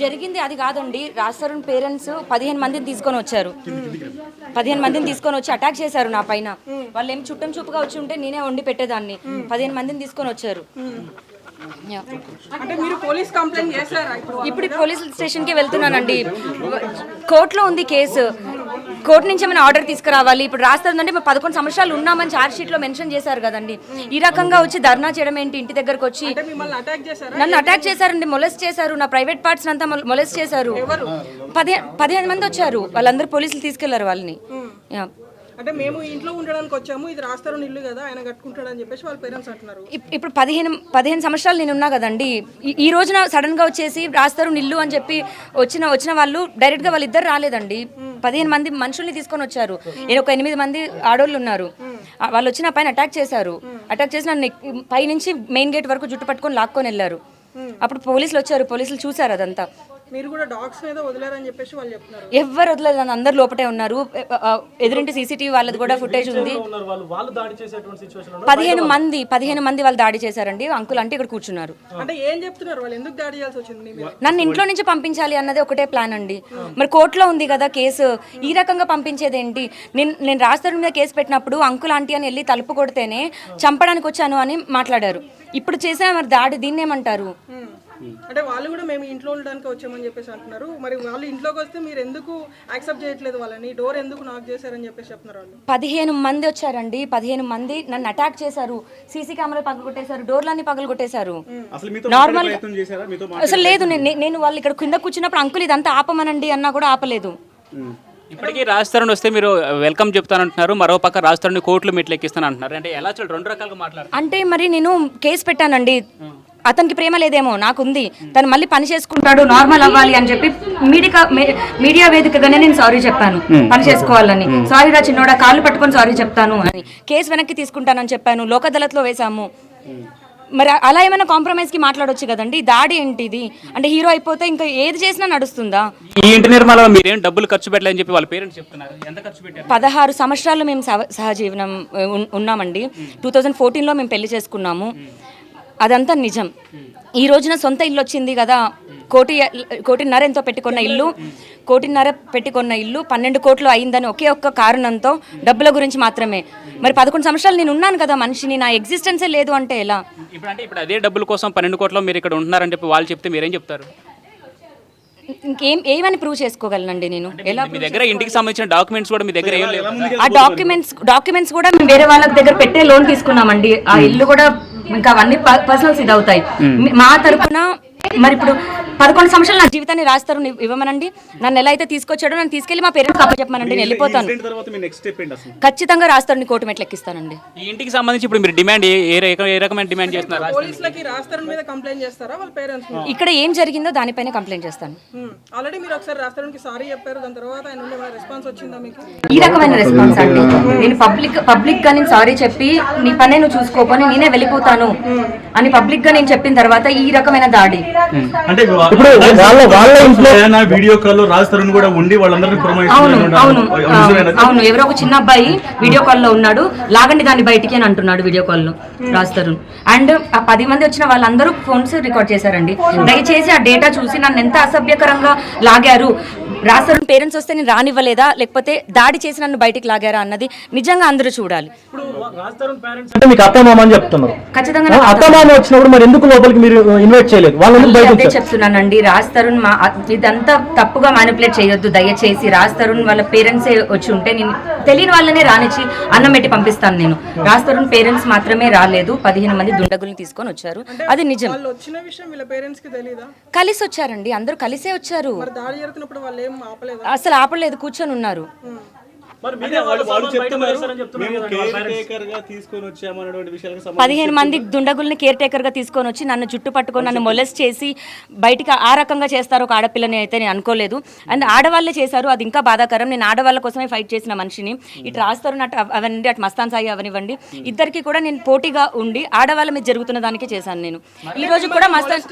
జరిగింది అది కాదండి. రాజ్ పేరెంట్స్ 15 మందిని తీసుకొని వచ్చారు. 15 మందిని తీసుకొని వచ్చి అటాక్ చేశారు నా పైన. వాళ్ళు ఏం చుట్టం చూపుగా వచ్చి ఉంటే నేనే వండి పెట్టేదాన్ని. 15 మందిని తీసుకొని వచ్చారు. అంటే మీరు పోలీస్ కంప్లైంట్ చేశారా? ఇప్పుడు పోలీస్ స్టేషన్కి వెళ్తున్నానండి. కోర్టులో ఉంది కేసు. కోర్టు నుంచి ఏమైనా ఆర్డర్ తీసుకురావాలి. ఇప్పుడు రాస్తుందంటే 11 సంవత్సరాలు ఉన్నామని ఛార్జ్ షీట్ లో మెన్షన్ చేశారు కదండి. ఈ రకంగా వచ్చి ధర్నా చేయడం ఏంటి? ఇంటి దగ్గరకు వచ్చి నన్ను అటాక్ చేశారండి. మొలెస్ట్ చేశారు. నా ప్రైవేట్ పార్ట్స్ అంతా మొలెస్ట్ చేశారు. 15 మంది వచ్చారు. వాళ్ళందరూ పోలీసులు తీసుకెళ్లారు వాళ్ళని. అంటే మేము ఇంట్లో ఉండడానికి వచ్చాము, ఇది రాస్తారు ఇల్లు కదా, ఆయన కట్టుకుంటాడు అని చెప్పేసి వాళ్ళ పేరెంట్స్ అంటున్నారు. ఇప్పుడు 15 సంవత్సరాలు నేను ఉన్నా కదండి. ఈ రోజున సడన్ గా వచ్చేసి రాస్తారు ఇల్లు అని చెప్పి వచ్చిన వాళ్ళు డైరెక్ట్ గా వాళ్ళిద్దరు రాలేదండి. 15 మంది మనుషుల్ని తీసుకొని వచ్చారు. నేను ఒక 8 మంది ఆడోళ్ళు ఉన్నారు. వాళ్ళు వచ్చి నా పైన అటాక్ చేశారు. అటాక్ చేసి నన్ను పై నుంచి మెయిన్ గేట్ వరకు జుట్టు పట్టుకొని లాక్కొని వెళ్ళారు. అప్పుడు పోలీసులు వచ్చారు. పోలీసులు చూసారు అదంతా. మీరు కూడా డాగ్స్ ఏదో వదిలేరని చెప్పేసి వాళ్ళు చెప్తున్నారు. ఎవరు వదలలేదు, అందరు లోపటే ఉన్నారు. ఎదురింటి సీసీటీవీ వాళ్ళది కూడా ఫుటేజ్ ఉంది. 15 మంది వాళ్ళు దాడి చేశారండి. అంకుల్ అంటే ఇక్కడ కూర్చున్నారు. అంటే ఏం చెప్తున్నారు వాళ్ళు? ఎందుకు దాడి చేయాల్సి వచ్చింది? నన్ను ఇంట్లో నుంచి పంపించాలి అన్నది ఒకటే ప్లాన్ అండి. మరి కోర్టులో ఉంది కదా కేసు. ఈ రకంగా పంపించేది ఏంటి? నేను రాజధాని మీద కేసు పెట్టినప్పుడు అంకుల్ ఆంటీ అని వెళ్ళి తలుపు కొడితేనే చంపడానికి వచ్చాను అని మాట్లాడారు. ఇప్పుడు చేసిన మరి దాడి దీన్ని ఏమంటారు? అంటే వాళ్ళు కూడా మేము ఇంట్లో ఉండడానికి వచ్చామని చెప్పేసి అంటున్నారు. మరి వాళ్ళు ఇంట్లోకి వస్తే మీరు ఎందుకు యాక్సెప్ట్ చేయట్లేదు? వాళ్ళని డోర్ ఎందుకు నాక్ చేశారని చెప్పేసి చెప్తున్నారు వాళ్ళు. 15 మంది వచ్చారండి. 15 మంది నన్ను అటాక్ చేశారు. సీసీ కెమెరా పగలు కొట్టేశారు. డోర్లన్నీ పగలు కొట్టేశారు. నార్మల్ అసలు లేదు. నేను వాళ్ళు ఇక్కడ కింద కూర్చున్నప్పుడు అంకుల్ ఇదంతా ఆపమనండి అన్నా కూడా ఆపలేదు. ఇప్పటికీ రాజ్ తరుణ్ వస్తే మీరు వెల్కమ్ చెప్తానంటున్నారు. మరో పక్క రాజ్ తరుణ్ కోర్టులు మెట్లు ఎక్కిస్తాను అంటున్నారు. అంటే ఎలా చూడండి, రెండు రకాలుగా మాట్లాడారు. అంటే మరి నేను కేసు పెట్టానండి. అతనికి ప్రేమ లేదేమో, నాకుంది. తను మళ్ళీ పని చేసుకుంటాడు, నార్మల్ అవ్వాలి అని చెప్పి మీడియా వేదికగానే నేను సారీ చెప్పాను. పని చేసుకోవాలని. సారీ రా చిన్నోడా, కాళ్ళు పట్టుకొని సారీ చెప్తాను అని. కేసు వెనక్కి తీసుకుంటానని చెప్పాను. లోక్ అదాలత్లో వేసాము. మరి అలా ఏమైనా కాంప్రమైజ్ కి మాట్లాడొచ్చు కదండి. దాడి ఏంటిది? అంటే హీరో అయిపోతే ఇంకా ఏది చేసినా నడుస్తుందా? ఈ ఇంటి నిర్మాణంలో మీరేం డబ్బులు ఖర్చు పెట్టలేదని చెప్పి వాళ్ళ పేరెంట్స్ చెప్తున్నారు. ఎంత ఖర్చు పెట్టారు? 16 సంవత్సరాలు మేము సహజీవనం ఉన్నామండి. 2014లో మేము పెళ్లి చేసుకున్నాము. అదంతా నిజం. ఈ రోజున సొంత ఇల్లు వచ్చింది కదా. 1.5 ఎంతో పెట్టుకున్న ఇల్లు, 1.5 పెట్టుకున్న ఇల్లు 12 కోట్లు అయిందని ఒకే ఒక్క కారణంతో, డబ్బుల గురించి మాత్రమే. మరి 11 సంవత్సరాలు నేను ఉన్నాను కదా మనిషిని, నా ఎగ్జిస్టెన్సే లేదు అంటే ఎలా? ఇప్పుడు అదే డబ్బుల కోసం 12 కోట్ల మీరు ఇక్కడ ఉంటున్నారని చెప్పి వాళ్ళు చెప్తే మీరేం చెప్తారు? ఏమని ప్రూవ్ చేసుకోగలనండి నేను? ఎలా? మీ దగ్గర ఇంటికి సంబంధించిన డాక్యుమెంట్స్ కూడా మీ దగ్గర ఏం లేవు. ఆ డాక్యుమెంట్స్ కూడా మేము వేరే వాళ్ళ దగ్గర పెట్టే లోన్ తీసుకున్నామండి. ఆ ఇల్లు కూడా ఇంకా అవన్నీ పర్సనల్స్ ఇది అవుతాయి. మా తరపున మరి ఇప్పుడు 11 సంవత్సరాలు నా జీవితాన్ని రాస్తారు ఇవ్వమనండి. నన్ను ఎలా అయితే తీసుకొచ్చాడో నన్ను తీసుకెళ్లి మా పేరెంట్స్ అప్పచెప్పమనండి. నేను వెళ్ళిపోతాను. ఖచ్చితంగా రాస్తారని కోర్టు మెట్లు ఎక్కిస్తానండి. ఈ ఇంటికి సంబంధించి ఇప్పుడు మీరు డిమాండ్ ఏ రకమైన డిమాండ్ చేస్తున్నారు? ఇక్కడ ఏం జరిగిందో దానిపైన కంప్లైంట్ చేస్తాను. ఈ రకమైన రెస్పాన్స్ అండి. నేను పబ్లిక్ గా నేను సారీ చెప్పి నీ పనే నువ్వు చూసుకోకొని నేనే వెళ్ళిపోతాను అని పబ్లిక్ గా నేను చెప్పిన తర్వాత ఈ రకమైన దాడి. అంటే ఇప్పుడు వాళ్ళ ఇంట్లో వీడియో కాల్ లో రాజ్ తరుణ్ కూడా ఉండి వాళ్ళందరినీ అవును ఎవరో ఒక చిన్న అబ్బాయి వీడియో కాల్ లో ఉన్నాడు. లాగండి దాన్ని బయటికి అని అంటున్నాడు వీడియో కాల్ లో రాజ్ తరుణ్. అండ్ ఆ 10 మంది వచ్చిన వాళ్ళందరూ ఫోన్స్ రికార్డ్ చేశారండి. దయచేసి ఆ డేటా చూసి నన్ను ఎంత అసభ్యకరంగా లాగారు. రాజ్ తరుణ్ పేరెంట్స్ వస్తే నేను రానివ్వలేదా, లేకపోతే దాడి చేసి నన్ను బయటికి లాగారా అన్నది నిజంగా అందరూ చూడాలి. ఖచ్చితంగా వచ్చినప్పుడు మరి ఎందుకు లోపలికి మీరు ఇన్వైట్ చేయలేదు? అదే చెప్తున్నానండి. రాజ్ తరుణ్ ఇదంతా తప్పుగా మ్యానిపులేట్ చేయొద్దు దయచేసి. రాజ్ తరుణ్ వాళ్ళ పేరెంట్సే వచ్చి ఉంటే నేను తెలియని వాళ్ళనే రానిచ్చి అన్నం పెట్టి పంపిస్తాను. నేను రాజ్ తరుణ్ పేరెంట్స్ మాత్రమే రాలేదు. 15 మంది దుండగుల్ని తీసుకొని వచ్చారు. అది నిజం. కలిసి వచ్చారండి. అందరూ కలిసే వచ్చారు. అసలు ఆపలేదు, కూర్చొని ఉన్నారు. 15 మంది దుండగుల్ని కేర్ టేకర్ గా తీసుకొని వచ్చి నన్ను జుట్టు పట్టుకొని నన్ను మొలెస్ట్ చేసి బయటికి ఆ రకంగా చేస్తారు ఒక ఆడపిల్లని అయితే నేను అనుకోలేదు. అండ్ ఆడవాళ్ళే చేశారు. అది ఇంకా బాధాకరం. నేను ఆడవాళ్ళ కోసమే ఫైట్ చేసిన మనిషిని. ఇటు రాస్తారు అవన్నీ, అటు మస్తాన్ సాయి అవనివ్వండి, ఇద్దరికి కూడా నేను పోటీగా ఉండి ఆడవాళ్ళ మీద జరుగుతున్న దానికి చేశాను. నేను ఈ రోజు కూడా మస్తాన్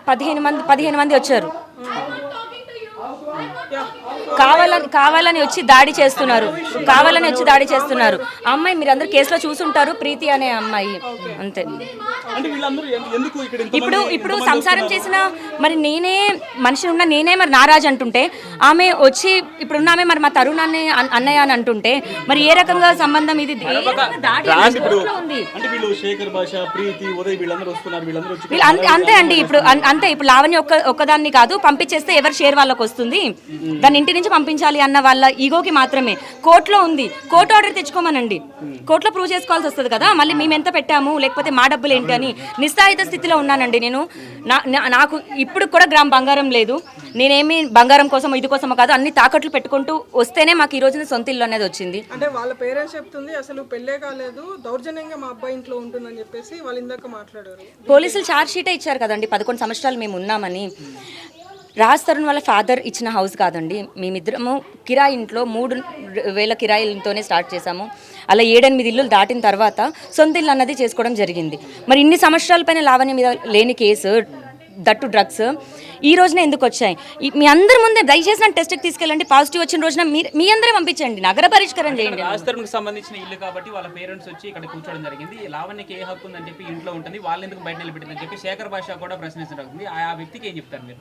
15 మంది వచ్చారు. కావాలని వచ్చి దాడి చేస్తున్నారు. అమ్మాయి మీరందరూ కేసులో చూసుంటారు, ప్రీతి అనే అమ్మాయి, అంతే. అంటే వీళ్ళందరూ ఎందుకు ఇక్కడ ఇప్పుడు సంసారం చేసిన మరి మనిషి ఉన్న నేనే మరి నారాజ్ అంటుంటే, ఆమె వచ్చి ఇప్పుడున్న ఆమె మరి మా తరుణ్ అన్నయ్య అని అంటుంటే మరి ఏ రకంగా సంబంధం ఇది? ఉంది. అంటే వీళ్ళు శేఖర్ భాష, ప్రీతి, ఉదయ్ వీళ్ళందరూ వస్తున్నారు, వీళ్ళందరూ వచ్చి అంతే అండి. ఇప్పుడు లావణ్య ఒక్కదాన్ని కాదు, పంపించేస్తే ఎవరి షేర్ వాళ్ళకి వస్తుంది, దాన్ని ఇంటి నుంచి పంపించాలి అన్న వాళ్ళ ఈగోకి మాత్రమే. కోర్టులో ఉంది, కోర్టు ఆర్డర్ తెచ్చుకోమనండి, కోర్టులో ప్రూవ్ చేసుకోవాల్సి వస్తుంది కదా. మళ్ళీ మేము ఎంత పెట్టాము, లేకపోతే మా డబ్బులు ఏంటి అని నిస్సాయిత స్థితిలో ఉన్నానండి నేను. నాకు ఇప్పుడు కూడా గ్రామ్ బంగారం లేదు. నేనేమి బంగారం కోసం ఇది కోసమో కాదు, అన్ని తాకట్లు పెట్టుకుంటూ వస్తేనే మాకు ఈ రోజున సొంత ఇల్లు అనేది వచ్చింది. అంటే వాళ్ళ పేరెంట్స్ చెప్తుంది అసలు పెళ్ళే కాలేదు, దౌర్జన్యంగా మా అబ్బాయి ఇంట్లో ఉంటుందని చెప్పేసి వాళ్ళు ఇందాక మాట్లాడారు. పోలీసులు ఛార్జ్ షీటే ఇచ్చారు కదండి, 11 సంవత్సరాలు మేము ఉన్నామని. రాజ్ తరుణ్ వాళ్ళ ఫాదర్ ఇచ్చిన హౌస్ కాదండి, మేమిద్దరము కిరాయి ఇంట్లో 3,000 కిరాయిలతోనే స్టార్ట్ చేశాము. అలా 7-8 ఇల్లులు దాటిన తర్వాత సొంత ఇల్లు అన్నది చేసుకోవడం జరిగింది. మరి ఇన్ని సంవత్సరాల పైన లావణ్య మీద లేని కేసు, దట్టు డ్రగ్స్ ఈ రోజున ఎందుకు వచ్చాయి? మీ అందరి ముందే దయచేసి నన్ను టెస్ట్కి తీసుకెళ్ళండి, పాజిటివ్ వచ్చిన రోజున మీ అందరే పంపించండి, నగర పరిష్కారం చేయండి. రాజధానికి సంబంధించిన ఇల్లు కాబట్టి వాళ్ళ పేరెంట్స్ వచ్చి ఇక్కడ కూర్చోవడం జరిగింది. లావణ్యకి ఏ హక్కు ఉందని చెప్పి ఇంట్లో ఉంటుంది, వాళ్ళు ఎందుకు బయట నిలబెట్టిందని చెప్పి శేఖర్ భాష కూడా ప్రశ్నించడం. ఆ వ్యక్తికి ఏం చెప్తారు మీరు?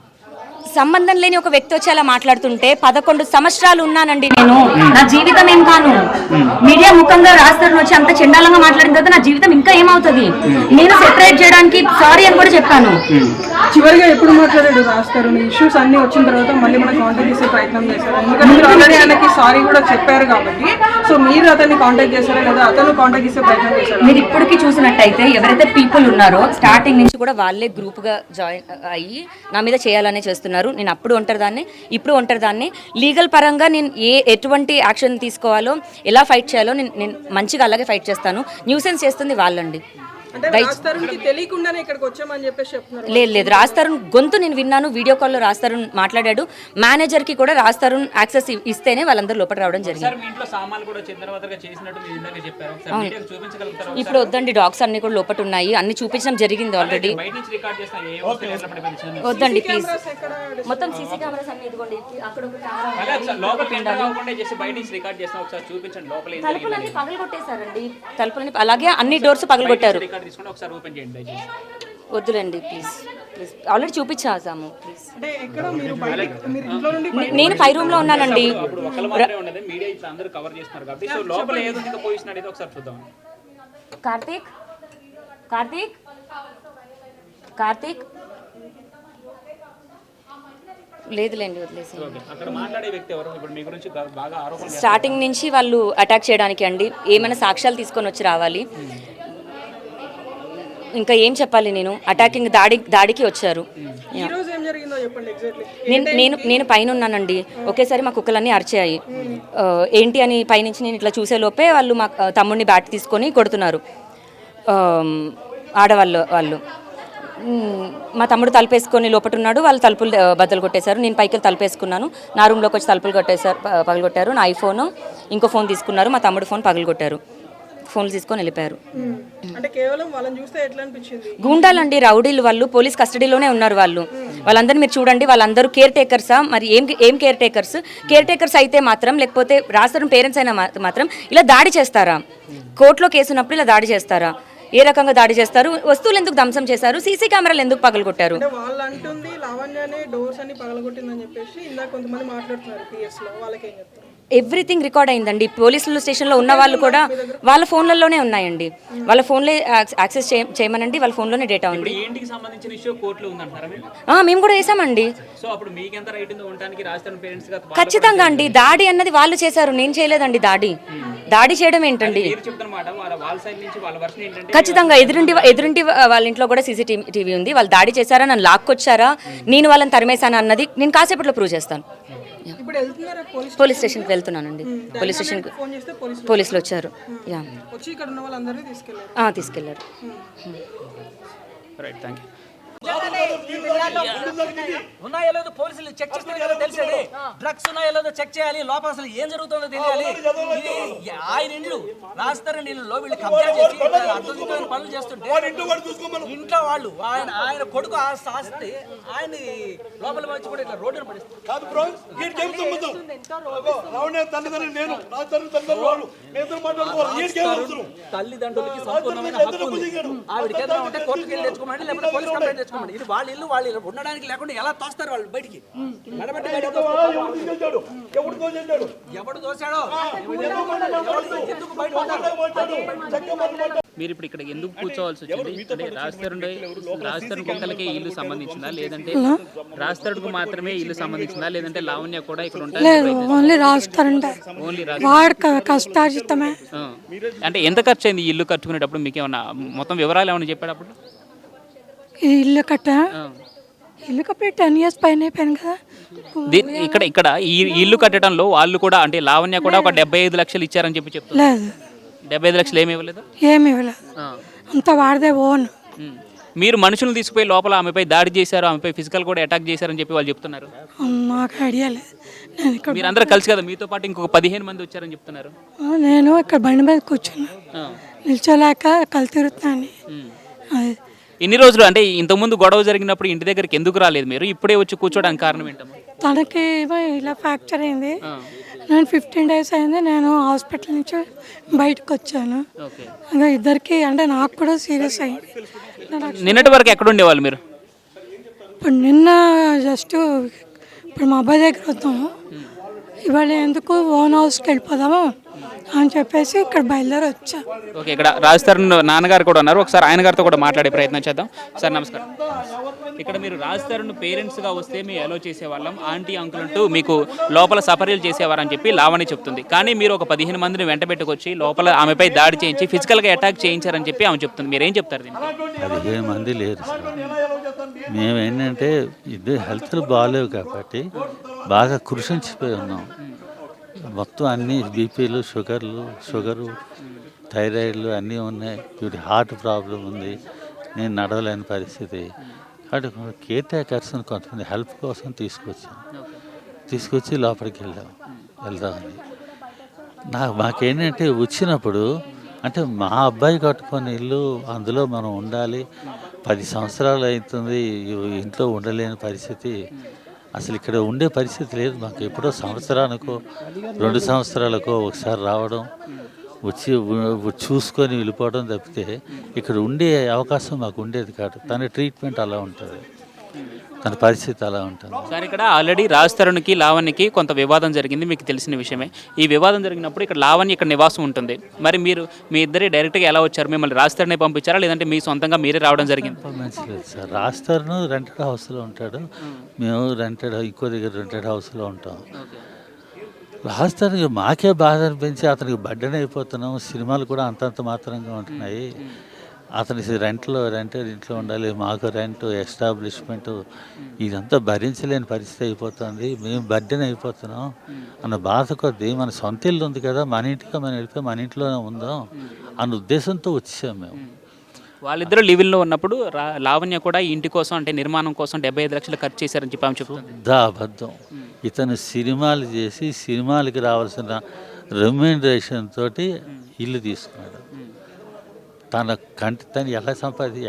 సంబంధం లేని ఒక వ్యక్తి వచ్చి అలా మాట్లాడుతుంటే 11 సంవత్సరాలు ఉన్నానండి నేను, నా జీవితం ఏం కాను. మీడియా ముఖంగా రాజధాని వచ్చి అంత చండాలంగా మాట్లాడిన తర్వాత నా జీవితం ఇంకా ఏమవుతుంది? నేను సెపరేట్ చేయడానికి సారీ అని కూడా చెప్పాను. చివరిగా ఎప్పుడు మాట్లాడాడు రాస్తారు? ఇష్యూస్ అన్ని వచ్చిన తర్వాత మళ్ళీ మన కాంటాక్ట్ చేసే ప్రయత్నం చేశారు, ఎందుకంటే మీరు ఆల్రెడీ ఆయనకి సారీ కూడా చెప్పారు కాబట్టి. సో మీరు అతన్ని కాంటాక్ట్ చేశారా లేదా అతను కాంటాక్ట్ చేసే ప్రయత్నం చేశారు? మీరు ఇప్పటికీ చూసినట్టయితే ఎవరైతే పీపుల్ ఉన్నారో స్టార్టింగ్ నుంచి కూడా వాళ్ళే గ్రూప్గా జాయిన్ అయ్యి నా మీద చేయాలనే చేస్తున్నారు. నేను అప్పుడు ఒంటరిదాన్ని, ఇప్పుడు ఒంటరిదాన్ని. లీగల్ పరంగా నేను ఎటువంటి యాక్షన్ తీసుకోవాలో, ఎలా ఫైట్ చేయాలో నేను మంచిగా అలాగే ఫైట్ చేస్తాను. న్యూసెన్స్ చేస్తుంది వాళ్ళండి. లేదు, రాజ్ తరుణ్ గొంతు నేను విన్నాను, వీడియో కాల్లో రాజ్ తరుణ్ మాట్లాడాడు. మేనేజర్ కి కూడా రాజ్ తరుణ్ యాక్సెస్ ఇస్తేనే వాళ్ళందరూ లోపల రావడం జరిగింది. ఇప్పుడు వద్దండి, డాగ్స్ అన్ని కూడా లోపల ఉన్నాయి, అన్ని చూపించడం జరిగింది ఆల్రెడీ. వద్దండి ప్లీజ్, మొత్తం సీసీ కెమెరాస్ అన్ని ఇదిగోండి, అక్కడ తలుపులన్నీ పగలగొట్టేశారండి, తలుపులన్నీ అలాగే అన్ని డోర్స్ పగలగొట్టారు. వద్దులండి ప్లీజ్, ఆల్రెడీ చూపించాము ప్లీజ్. నేను 5 రూమ్ లో ఉన్నానండి. కార్తీక్ కార్తీక్ కార్తీక్ లేదులేండి, వదిలేసి. స్టార్టింగ్ నుంచి వాళ్ళు అటాక్ చేయడానికి అండి, ఏమైనా సాక్ష్యాలు తీసుకొని వచ్చి రావాలి. ఇంకా ఏం చెప్పాలి, నేను అటాకింగ్ దాడికి వచ్చారు. నేను పైన ఉన్నానండి, ఒకేసారి మా కుక్కలన్నీ అరిచాయి. ఏంటి అని పైనుంచి నేను ఇట్లా చూసే లోపే వాళ్ళు మా తమ్ముడిని బ్యాట్ తీసుకొని కొడుతున్నారు వాళ్ళు. మా తమ్ముడు తలుపేసుకొని లోపల ఉన్నాడు, వాళ్ళు తలుపులు బద్దలు కొట్టేశారు. నేను పైకి తలుపేసుకున్నాను, నా రూమ్లోకి వచ్చి తలుపులు పగలగొట్టారు. నా ఐఫోన్, ఇంకో ఫోన్ తీసుకున్నారు, మా తమ్ముడు ఫోన్ పగలగొట్టారు. ఫోన్లు తీసుకొని వెళ్ళిపోయారు. గూండాలండి, రౌడీలు వాళ్ళు, పోలీస్ కస్టడీలోనే ఉన్నారు వాళ్ళు. వాళ్ళందరూ మీరు చూడండి, వాళ్ళందరూ కేర్ టేకర్సా? మరి ఏం కేర్ టేకర్స్ అయితే మాత్రం, లేకపోతే రాజధాని పేరెంట్స్ అయినా మాత్రం ఇలా దాడి చేస్తారా? కోర్టులో కేసు ఉన్నప్పుడు ఇలా దాడి చేస్తారా? ఏ రకంగా దాడి చేస్తారు? వస్తువులు ఎందుకు ధ్వంసం చేశారు? సీసీ కెమెరాలు ఎందుకు పగలగొట్టారు? ఎవ్రీథింగ్ రికార్డ్ అయిందండి. పోలీసుల స్టేషన్లో ఉన్న వాళ్ళు కూడా వాళ్ళ ఫోన్లలోనే ఉన్నాయండి, వాళ్ళ ఫోన్లే యాక్సెస్ చేయమనండి, వాళ్ళ ఫోన్లోనే డేటా ఉంది. మేము కూడా వేసామండి. ఖచ్చితంగా అండి, దాడి అన్నది వాళ్ళు చేశారు, నేను చేయలేదండి. దాడి చేయడం ఏంటండి? ఖచ్చితంగా ఎదురింటి వాళ్ళ ఇంట్లో కూడా సీసీటీవీ ఉంది. వాళ్ళు దాడి చేశారా, నన్ను లాక్కొచ్చారా, నేను వాళ్ళని తరిమేశానా అన్నది నేను కాసేపట్లో ప్రూవ్ చేస్తాను. పోలీస్ స్టేషన్కి వెళ్తున్నానండి. పోలీస్ స్టేషన్కి పోలీసులు వచ్చారు, తీసుకెళ్లారు. ఉన్నాయో లేదో పోలీసులు చెక్ చేస్తే కదా తెలిసేది. డ్రగ్స్ ఉన్నాయో లేదో చెక్ చేయాలి, లోపల అసలు ఏం జరుగుతుందో తెలియాలి. ఇది ఆయన ఇండ్లు రాస్తారని ఇళ్ళలో వీళ్ళు కబ్జా చేసి అద్భుతమైన పనులు చేస్తుంటే ఇంట్లో వాళ్ళు ఆయన కొడుకు ఆస్తి ఆయన లోపల వచ్చి కూడా ఇట్లా రోడ్డును పడిస్తారు. తల్లిదండ్రులకి సంపూర్ణమైన హక్కు ఉంది. ఆవిడకి ఏదైనా ఉంటే కోర్టుకి వెళ్ళి తెచ్చుకోమండి, లేకపోతే పోలీస్ కంప్లైంట్ తెచ్చుకోమండి. ఇది వాళ్ళ ఇల్లు, వాళ్ళు ఉండడానికి లేకుండా ఎలా తోస్తారు వాళ్ళు బయటికి? ఎవడు దోశాడో ఎందుకు బయట ఉంటారు? మీరు ఇప్పుడు ఇక్కడ ఎందుకు కూర్చోవాల్సి వచ్చింది? అంటే రాజతరుణ్ కుక్కలకే ఇల్లు సంబంధించిందా, లేదంటే రాజతరుణ్కు మాత్రమే ఇల్లు సంబంధించిందా, లేదంటే లావణ్య కూడా ఇక్కడ ఉంటారు? ఓన్లీ రాస్తారంట, వాడు కష్టార్జితమే. అంటే ఎంత ఖర్చు అయింది ఈ ఇల్లు కట్టుకునేటప్పుడు? మీకు ఏమన్నా మొత్తం వివరాలు ఏమైనా చెప్పేటప్పుడు? ఈ ఇల్లు కట్టి 10 years పైన అయిపోయాను కదా. ఇక్కడ ఈ ఇల్లు కట్టడంలో వాళ్ళు కూడా అంటే లావణ్య కూడా ఒక 75 లక్షలు ఇచ్చారని చెప్తున్నారు. లేదు, 75 లక్షలు ఏమి ఇవ్వలేదు. అంతా వాడిదే ఓన్. మీరు మనుషులను తీసుకుపోయి లోపల ఆమెపై దాడి చేశారు, ఆమెపై ఫిజికల్ కూడా అటాక్ చేశారని చెప్పి వాళ్ళు చెప్తున్నారు. నాకు ఐడియా లేదు. మీరు అందరూ కలిసి కదా, మీతో పాటు ఇంకొక 15 మంది వచ్చారని చెప్తున్నారు. నేను ఇక్కడ బండి మీద కూర్చున్నా, నిల్చోలేక కళ్ళు తిరుగుతున్నాను. ఇన్ని రోజులు అంటే ఇంతకుముందు గొడవ జరిగినప్పుడు ఇంటి దగ్గరికి ఎందుకు రాలేదు మీరు? ఇప్పుడే వచ్చి కూర్చోడానికి కారణం ఏంటమ్మా? తనకి ఇలా ఫ్రాక్చర్ అయింది. నేను 15 days అయింది, నేను హాస్పిటల్ నుంచి బయటకు వచ్చాను. ఇంకా ఇద్దరికి అంటే నాకు కూడా సీరియస్ అయింది. నిన్నటి వరకు ఎక్కడ ఉండేవాళ్ళు మీరు? ఇప్పుడు నిన్న జస్ట్ ఇప్పుడు మా అబ్బాయి దగ్గర వద్దాము, ఇవాళ ఎందుకు ఓన్ హౌస్కి వెళ్ళిపోదాము అని చెప్పేసి ఇక్కడ బయలుదేరి వచ్చా. ఓకే, ఇక్కడ రాజతరుణ్ నాన్నగారు కూడా ఉన్నారు, ఒకసారి ఆయన గారితో కూడా మాట్లాడే ప్రయత్నం చేద్దాం. సార్ నమస్కారం. ఇక్కడ మీరు రాజతరుణ్ పేరెంట్స్గా వస్తే మేము అలో చేసేవాళ్ళం, ఆంటీ అంకుల్ అంటూ మీకు లోపల సపర్యలు చేసేవారని చెప్పి లావణి చెప్తుంది. కానీ మీరు ఒక 15 మందిని వెంట పెట్టుకొచ్చి లోపల ఆమెపై దాడి చేయించి ఫిజికల్గా అటాక్ చేయించారని చెప్పి ఆమె చెప్తుంది. మీరు ఏం చెప్తారు దీనికి? 15 మంది లేరు సార్. మేమేంటంటే ఇద్దరు హెల్త్లు బాగాలేవు కాబట్టి బాగా కృషించిపోయి ఉన్నాం. మొత్తం అన్నీ బీపీలు, షుగరు, థైరాయిడ్లు అన్నీ ఉన్నాయి. ఇప్పుడు హార్ట్ ప్రాబ్లం ఉంది, నేను నడవలేని పరిస్థితి. కాబట్టి కేర్ టేకర్స్ని కొంతమంది హెల్ప్ కోసం తీసుకొచ్చి లోపలికి వెళ్దామని. మాకేంటంటే వచ్చినప్పుడు అంటే మా అబ్బాయి కట్టుకున్న ఇల్లు, అందులో మనం ఉండాలి. 10 సంవత్సరాలు అవుతుంది ఇంట్లో ఉండలేని పరిస్థితి. అసలు ఇక్కడ ఉండే పరిస్థితి లేదు మాకు. ఎప్పుడో సంవత్సరానికో 2 సంవత్సరాలకో ఒకసారి రావడం, వచ్చి చూసుకొని వెళ్ళిపోవడం తప్పితే ఇక్కడ ఉండే అవకాశం మాకు ఉండేది కాదు. తన ట్రీట్మెంట్ అలా ఉంటుంది, తన పరిస్థితి అలా ఉంటుంది. సార్ ఇక్కడ ఆల్రెడీ రాజతరుణ్కి లావణ్యకి కొంత వివాదం జరిగింది, మీకు తెలిసిన విషయమే. ఈ వివాదం జరిగినప్పుడు ఇక్కడ లావణ్య ఇక్కడ నివాసం ఉంటుంది. మరి మీ ఇద్దరే డైరెక్ట్గా ఎలా వచ్చారు? మిమ్మల్ని రాజతరుణ్ని పంపించారా, లేదంటే మీ సొంతంగా మీరే రావడం జరిగింది? పంపించలేదు సార్. రాజతరుణ్ రెంటెడ్ హౌస్లో ఉంటాడు, మేము ఇంకో దగ్గర రెంటెడ్ హౌస్లో ఉంటాం. రాజతరుణ్కి మాకే బాధ అనిపించి అతనికి బడ్డెన్ అయిపోతున్నాం. సినిమాలు కూడా అంతంత మాత్రంగా ఉంటున్నాయి. అతనికి రెంటెడ్ ఇంట్లో ఉండాలి, మాకు రెంట్, ఎస్టాబ్లిష్మెంట్ ఇదంతా భరించలేని పరిస్థితి అయిపోతుంది. మేము బర్డెన్ అయిపోతున్నాం అన్న బాధ కొద్దీ మన సొంత ఇల్లు ఉంది కదా, మన ఇంటికి మనం వెళ్ళిపోయి మన ఇంట్లోనే ఉందాం అన్న ఉద్దేశంతో వచ్చాం మేము. వాళ్ళిద్దరూ లివింగ్లో ఉన్నప్పుడు లావణ్య కూడా ఇంటి కోసం అంటే నిర్మాణం కోసం 75 లక్షలు ఖర్చు చేశారని చెప్పి ఆమె చెప్తుంది. అబద్ధం. ఇతను సినిమాలు చేసి సినిమాలకి రావాల్సిన రెమ్యూనరేషన్ తోటి ఇల్లు తీసుకున్నాడు. తను ఎలా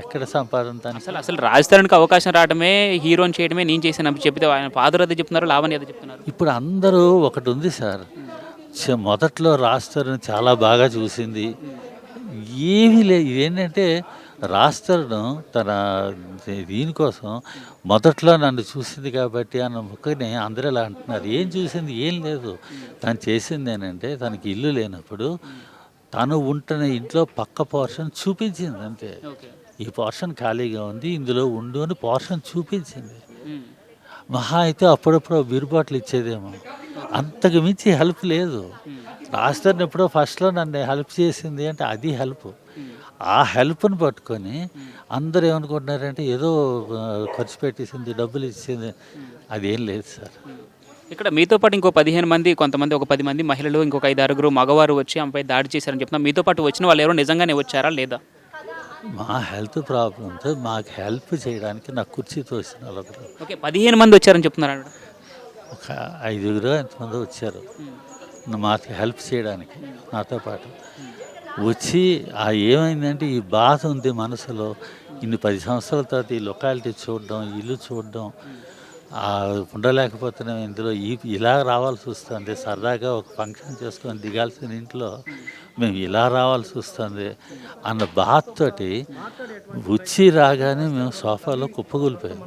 ఎక్కడ సంపాదన? అసలు రాజతరుణ్కి అవకాశం రావడమే, హీరోని చేయడమే నేను చేశాను చెప్తే ఆయన ఫాదర్ అదే చెప్తున్నారు, లావణ్య అదే చెప్తున్నారు. ఇప్పుడు అందరూ ఒకటి ఉంది సార్, మొదట్లో రాజతరుణ్ చాలా బాగా చూసింది ఏమీ లేదు. ఇదేంటంటే రాజతరుణ్ తన దీనికోసం మొదట్లో నన్ను చూసింది కాబట్టి అన్న ముక్కని అందరూ ఇలా అంటున్నారు. ఏం చూసింది? ఏం లేదు. తను చేసింది ఏంటంటే తనకి ఇల్లు లేనప్పుడు తను ఉంటున్న ఇంట్లో పక్క పోర్షన్ చూపించింది అంతే. ఈ పోర్షన్ ఖాళీగా ఉంది, ఇందులో ఉండు అని పోర్షన్ చూపించింది. మహా అయితే అప్పుడప్పుడు బిరుబాట్లు ఇచ్చేదేమో, అంతకు మించి హెల్ప్ లేదు. రాజతరుణ్ ఎప్పుడో ఫస్ట్లో నన్ను హెల్ప్ చేసింది అంటే అది హెల్ప్. ఆ హెల్ప్ని పట్టుకొని అందరూ ఏమనుకుంటున్నారంటే ఏదో ఖర్చు పెట్టేసింది, డబ్బులు ఇచ్చింది. అదేం లేదు సార్. ఇక్కడ మీతో పాటు ఇంకో 15 మంది, కొంతమంది ఒక 10 మంది మహిళలు, ఇంకొక 5-6 మగవారు వచ్చి ఆమెపై దాడి చేశారని చెప్తున్నారు. మీతో పాటు వచ్చిన వాళ్ళు ఎవరో నిజంగానే వచ్చారా లేదా? మా హెల్త్ ప్రాబ్లంతో మాకు హెల్ప్ చేయడానికి నాకు కుర్చీ తోసిన వాళ్ళందరూ ఓకే 15 మంది వచ్చారని చెప్తున్నారు ఆవిడ. ఒక 5 ఎంతమంది వచ్చారు మాకు హెల్ప్ చేయడానికి నాతో పాటు వచ్చి ఏమైందంటే ఈ బాధ ఉంది మనసులో. ఇన్ని 10 సంవత్సరాల తర్వాత ఈ లొకాలిటీ చూడడం, ఇల్లు చూడడం, ఉండలేకపోతున్నాం ఇందులో. ఇలా రావాల్సి వస్తుంది. సరదాగా ఒక ఫంక్షన్ చేసుకొని దిగాల్సిన ఇంట్లో మేము ఇలా రావాల్సి వస్తుంది అన్న బాధతోటి వచ్చి రాగానే మేము సోఫాలో కుప్పగూలిపోయాం.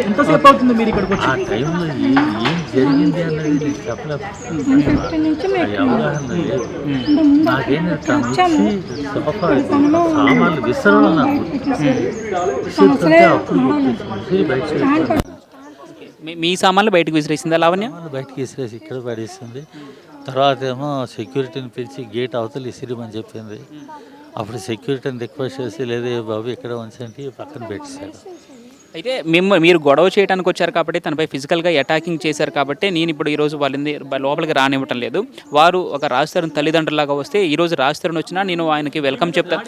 ఎంతసేపు అవుతుంది మీరు ఇక్కడికి వచ్చి? ఆ టైంలో ఏం జరిగింది అన్నది నేను చెప్పలేదు. అవగాహన లేదు. నాకేంటంటే సోఫా సామాన్లు విసరడం నాకు విసురుతుంటే అప్పుడు బయట మీ సామాన్లు బయటకు విసిరేసిందా లావణ్య? బయటకు విసిరేసి ఇక్కడ పడేసింది. తర్వాత ఏమో సెక్యూరిటీని పిలిచి గేట్ అవతల విసిరిమని చెప్పింది. అప్పుడు సెక్యూరిటీని రిక్వెస్ట్ చేసి లేదే బాబు ఇక్కడ ఉంచండి పక్కన పెట్టేశాడు. అయితే మీరు గొడవ చేయడానికి వచ్చారు కాబట్టి తనపై ఫిజికల్గా అటాకింగ్ చేశారు కాబట్టి నేను ఇప్పుడు ఈరోజు వాళ్ళని లోపలికి రానివ్వటం లేదు. వారు ఒక రాజ్ తరుణ్ తల్లిదండ్రులాగా వస్తే ఈరోజు రాజ్ తరుణ్ వచ్చినా నేను ఆయనకి వెల్కమ్ చెప్తాను.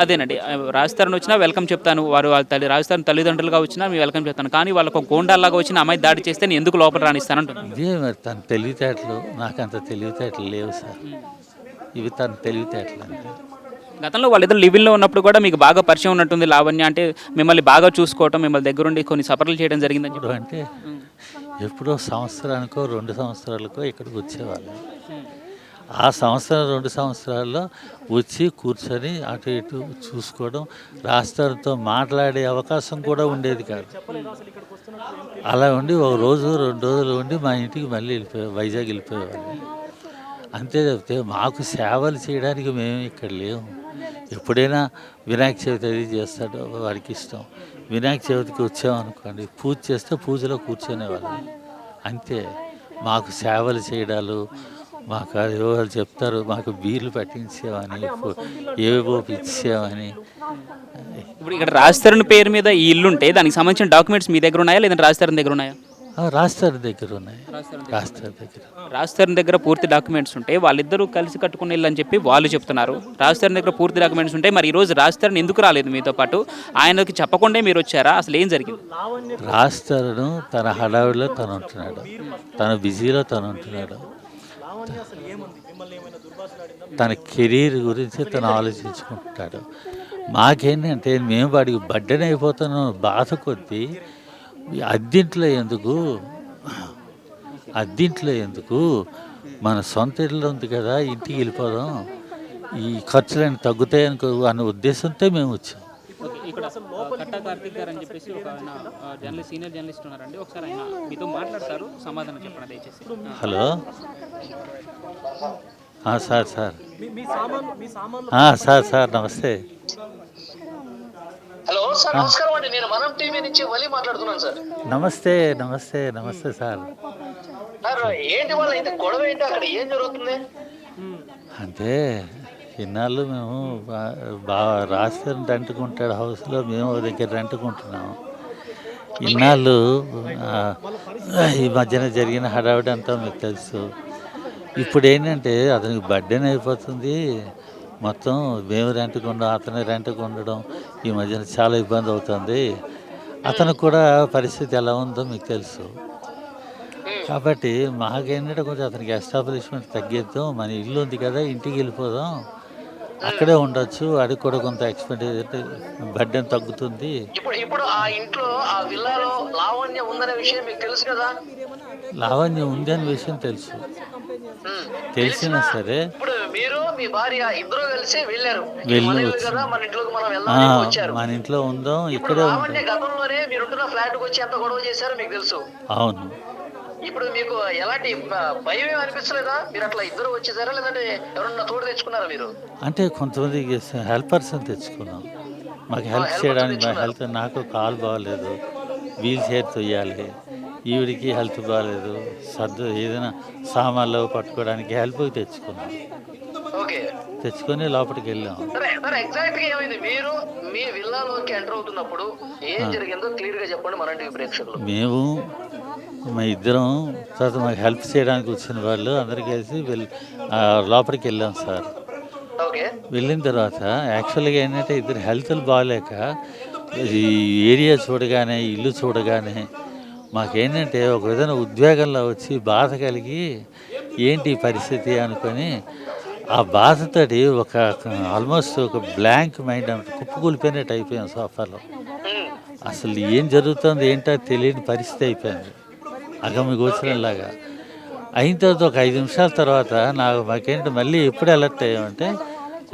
అదేనండి రాజ్ తరుణ్ వచ్చినా వెల్కమ్ చెప్తాను. వారు వాళ్ళ రాజ్ తరుణ్ తల్లిదండ్రులుగా వచ్చినా మేము వెల్కమ్ చెప్తాను. కానీ వాళ్ళకు గోండాల్లాగా వచ్చిన అమ్మాయి దాడి చేస్తే నేను ఎందుకు లోపల రానిస్తానంటున్నాను. ఇదే మరి తన తెలివితేటలు. నాకు అంత తెలివితేటలు లేవు సార్. ఇవి తన తెలివితేటలు అంటే. గతంలో వాళ్ళిద్దరు లివింగ్లో ఉన్నప్పుడు కూడా మీకు బాగా పరిచయం ఉన్నట్టుంది లావణ్య. అంటే మిమ్మల్ని బాగా చూసుకోవటం, మిమ్మల్ని దగ్గరుండి కొన్ని సపర్లు చేయడం జరిగిందని చెప్పి. అంటే ఎప్పుడో సంవత్సరానికో 2 సంవత్సరాలకో ఇక్కడికి వచ్చేవాళ్ళు. ఆ సంవత్సరం 2 సంవత్సరాల్లో వచ్చి కూర్చొని అటు ఇటు చూసుకోవడం, రాష్ట్రంతో మాట్లాడే అవకాశం కూడా ఉండేది కాదు. అలా ఉండి 1 రోజు 2 రోజులు ఉండి మా ఇంటికి మళ్ళీ వైజాగ్ వెళ్ళిపోయేవాళ్ళు. అంతే తప్పితే మాకు సేవలు చేయడానికి మేము ఇక్కడ లేము. ఎప్పుడైనా వినాయక చవితి అది చేస్తాడు, వాడికి ఇష్టం. వినాయక చవితికి వచ్చామనుకోండి, పూజ చేస్తే పూజలో కూర్చునేవాళ్ళం అంతే. మాకు సేవలు చేయడాలు, మాకు ఏవో చెప్తారు మాకు బీర్లు పట్టించామని, ఏవేవో ఇచ్చామని. ఇప్పుడు ఇక్కడ రాజ్ తరుణ్ పేరు మీద ఈ ఇల్లు ఉంటే దానికి సంబంధించిన డాక్యుమెంట్స్ మీ దగ్గర ఉన్నాయా లేదంటే రాజ్ తరుణ్ దగ్గర ఉన్నాయా? రాజ్ తరుణ్ దగ్గర ఉన్నాయి. రాజ్ తరుణ్ దగ్గర పూర్తి డాక్యుమెంట్స్ ఉంటే వాళ్ళిద్దరూ కలిసి కట్టుకునే ఇల్లు అని చెప్పి వాళ్ళు చెప్తున్నారు. రాజ్ తరుణ్ దగ్గర పూర్తి డాక్యుమెంట్స్ ఉంటాయి. మరి ఈరోజు రాజ్ తరుణ్ ఎందుకు రాలేదు మీతో పాటు? ఆయనకి చెప్పకుండా మీరు వచ్చారా? అసలు ఏం జరిగింది? రాజ్ తరుణ్ తన హడావిడిలో తను ఉంటున్నాడు, తన బిజీలో తను ఉంటున్నాడు. తన కెరీర్ గురించి తను ఆలోచించుకుంటాడు. మాకేంటంటే మేము వాడికి బడ్డెన్ అయిపోతున్నాం బాధ కొద్దీ. అద్దింట్లో ఎందుకు మన సొంత ఇల్లు ఉంది కదా, ఇంటికి వెళ్ళిపోదాం, ఈ ఖర్చులన్నీ తగ్గుతాయనుకో అనే ఉద్దేశంతో మేము వచ్చాం. ఇక్కడ కట్టా కార్తిక్ గారు అని చెప్పేసి ఒక ఆయన సీనియర్ జర్నలిస్ట్ ఉన్నారండి. ఒకసారి ఆయన మీతో మాట్లాడతారు, సమాధానం చెప్పండి దయచేసి. హలో సార్ నమస్తే. హలో సార్, నమస్కారం అండి. నేను మనం టీవీ నుంచి వలి మాట్లాడుతున్నాను సార్. నమస్తే సార్. ఏంటి వాళ్ళ ఇంత గొడవ ఏంటి? అక్కడ ఏం జరుగుతుంది? అంటే ఇన్నాళ్ళు మేము రాష్ట్రం రెంట్కుంటాడు హౌస్లో, మేము దగ్గర రెంట్కుంటున్నాము. ఇన్నాళ్ళు ఈ మధ్యన జరిగిన హడావిడి అంతా మీకు తెలుసు. ఇప్పుడు ఏంటంటే అతనికి బర్డెన్ అయిపోతుంది మొత్తం. మేము రెంట్కు ఉండడం, అతను రెంట్కు ఉండడం ఈ మధ్యన చాలా ఇబ్బంది అవుతుంది. అతనికి కూడా పరిస్థితి ఎలా ఉందో మీకు తెలుసు. కాబట్టి మాకేంటంటే కొంచెం అతనికి ఎస్టాబ్లిష్మెంట్ తగ్గిద్దాం, మన ఇల్లు ఉంది కదా ఇంటికి వెళ్ళిపోదాం, అక్కడే ఉండొచ్చు, వాడికి కూడా కొంత ఎక్స్పెండిచర్ బర్డెన్ తగ్గుతుంది. ఇప్పుడు ఆ ఇంట్లో ఆ విల్లాలో లావణ్య ఉందనే విషయం మీకు తెలుసు కదా? లావణ్య ఉంది అనే విషయం తెలుసు. తెలిసినా సరే ఇప్పుడు మీరు మీ భార్య ఇద్దరు కలిసి వెళ్ళారు, మన ఇంట్లో ఉందాం, ఇక్కడే ఉందాం. గతంలోనే మీరుంటున్న ఫ్లాట్ వచ్చి ఎంత గొడవ చేశారో మీకు తెలుసు. అవును. ఇప్పుడు మీకు ఎలాంటి భయం అనిపిస్తలేదా? మీరు అట్లా ఇద్దరు వచ్చేసారా లేదంటే ఎవరన్నా తోడు తెచ్చుకున్నారా మీరు? అంటే కొంతమంది హెల్పర్స్ తెచ్చుకున్నాం, మాకు హెల్ప్ చేయడానికి. నాకు కాలు బాగాలేదు, వీల్ చైర్ తొయ్యాలి, ఈవిడికి హెల్త్ బాగాలేదు, ఏదైనా సామాన్లు పట్టుకోవడానికి హెల్ప్ తెచ్చుకున్నాం. తెచ్చుకొని లోపలికి వెళ్ళాం. ఎగ్జాక్ట్ గా ఏమైంది? మీరు మీ విల్లాలోకి ఎంటర్ అవుతున్నప్పుడు ఏం జరిగిందో క్లియర్ గా చెప్పండి మన టీవీ ప్రేక్షకులు. మా ఇద్దరం తర్వాత మాకు హెల్ప్ చేయడానికి వచ్చిన వాళ్ళు అందరు కలిసి లోపలికి వెళ్ళాం సార్. వెళ్ళిన తర్వాత యాక్చువల్గా ఏంటంటే ఇద్దరు హెల్త్లు బాగాలేక ఈ ఏరియా చూడగానే ఇల్లు చూడగానే మాకేంటంటే ఒక విధంగా ఉద్వేగంలో వచ్చి బాధ కలిగి ఏంటి ఈ పరిస్థితి అనుకొని ఆ బాధతోటి ఒక ఆల్మోస్ట్ ఒక బ్లాంక్ మైండ్ కుప్పకూలిపోయినట్టు అయిపోయాం సోఫాలో. అసలు ఏం జరుగుతుంది ఏంటో తెలియని పరిస్థితి అయిపోయింది అగమ్య గోచరంలాగా. అయిన తర్వాత ఒక 5 నిమిషాల తర్వాత మాకేంటి మళ్ళీ ఎప్పుడు అలర్ట్ అయ్యామంటే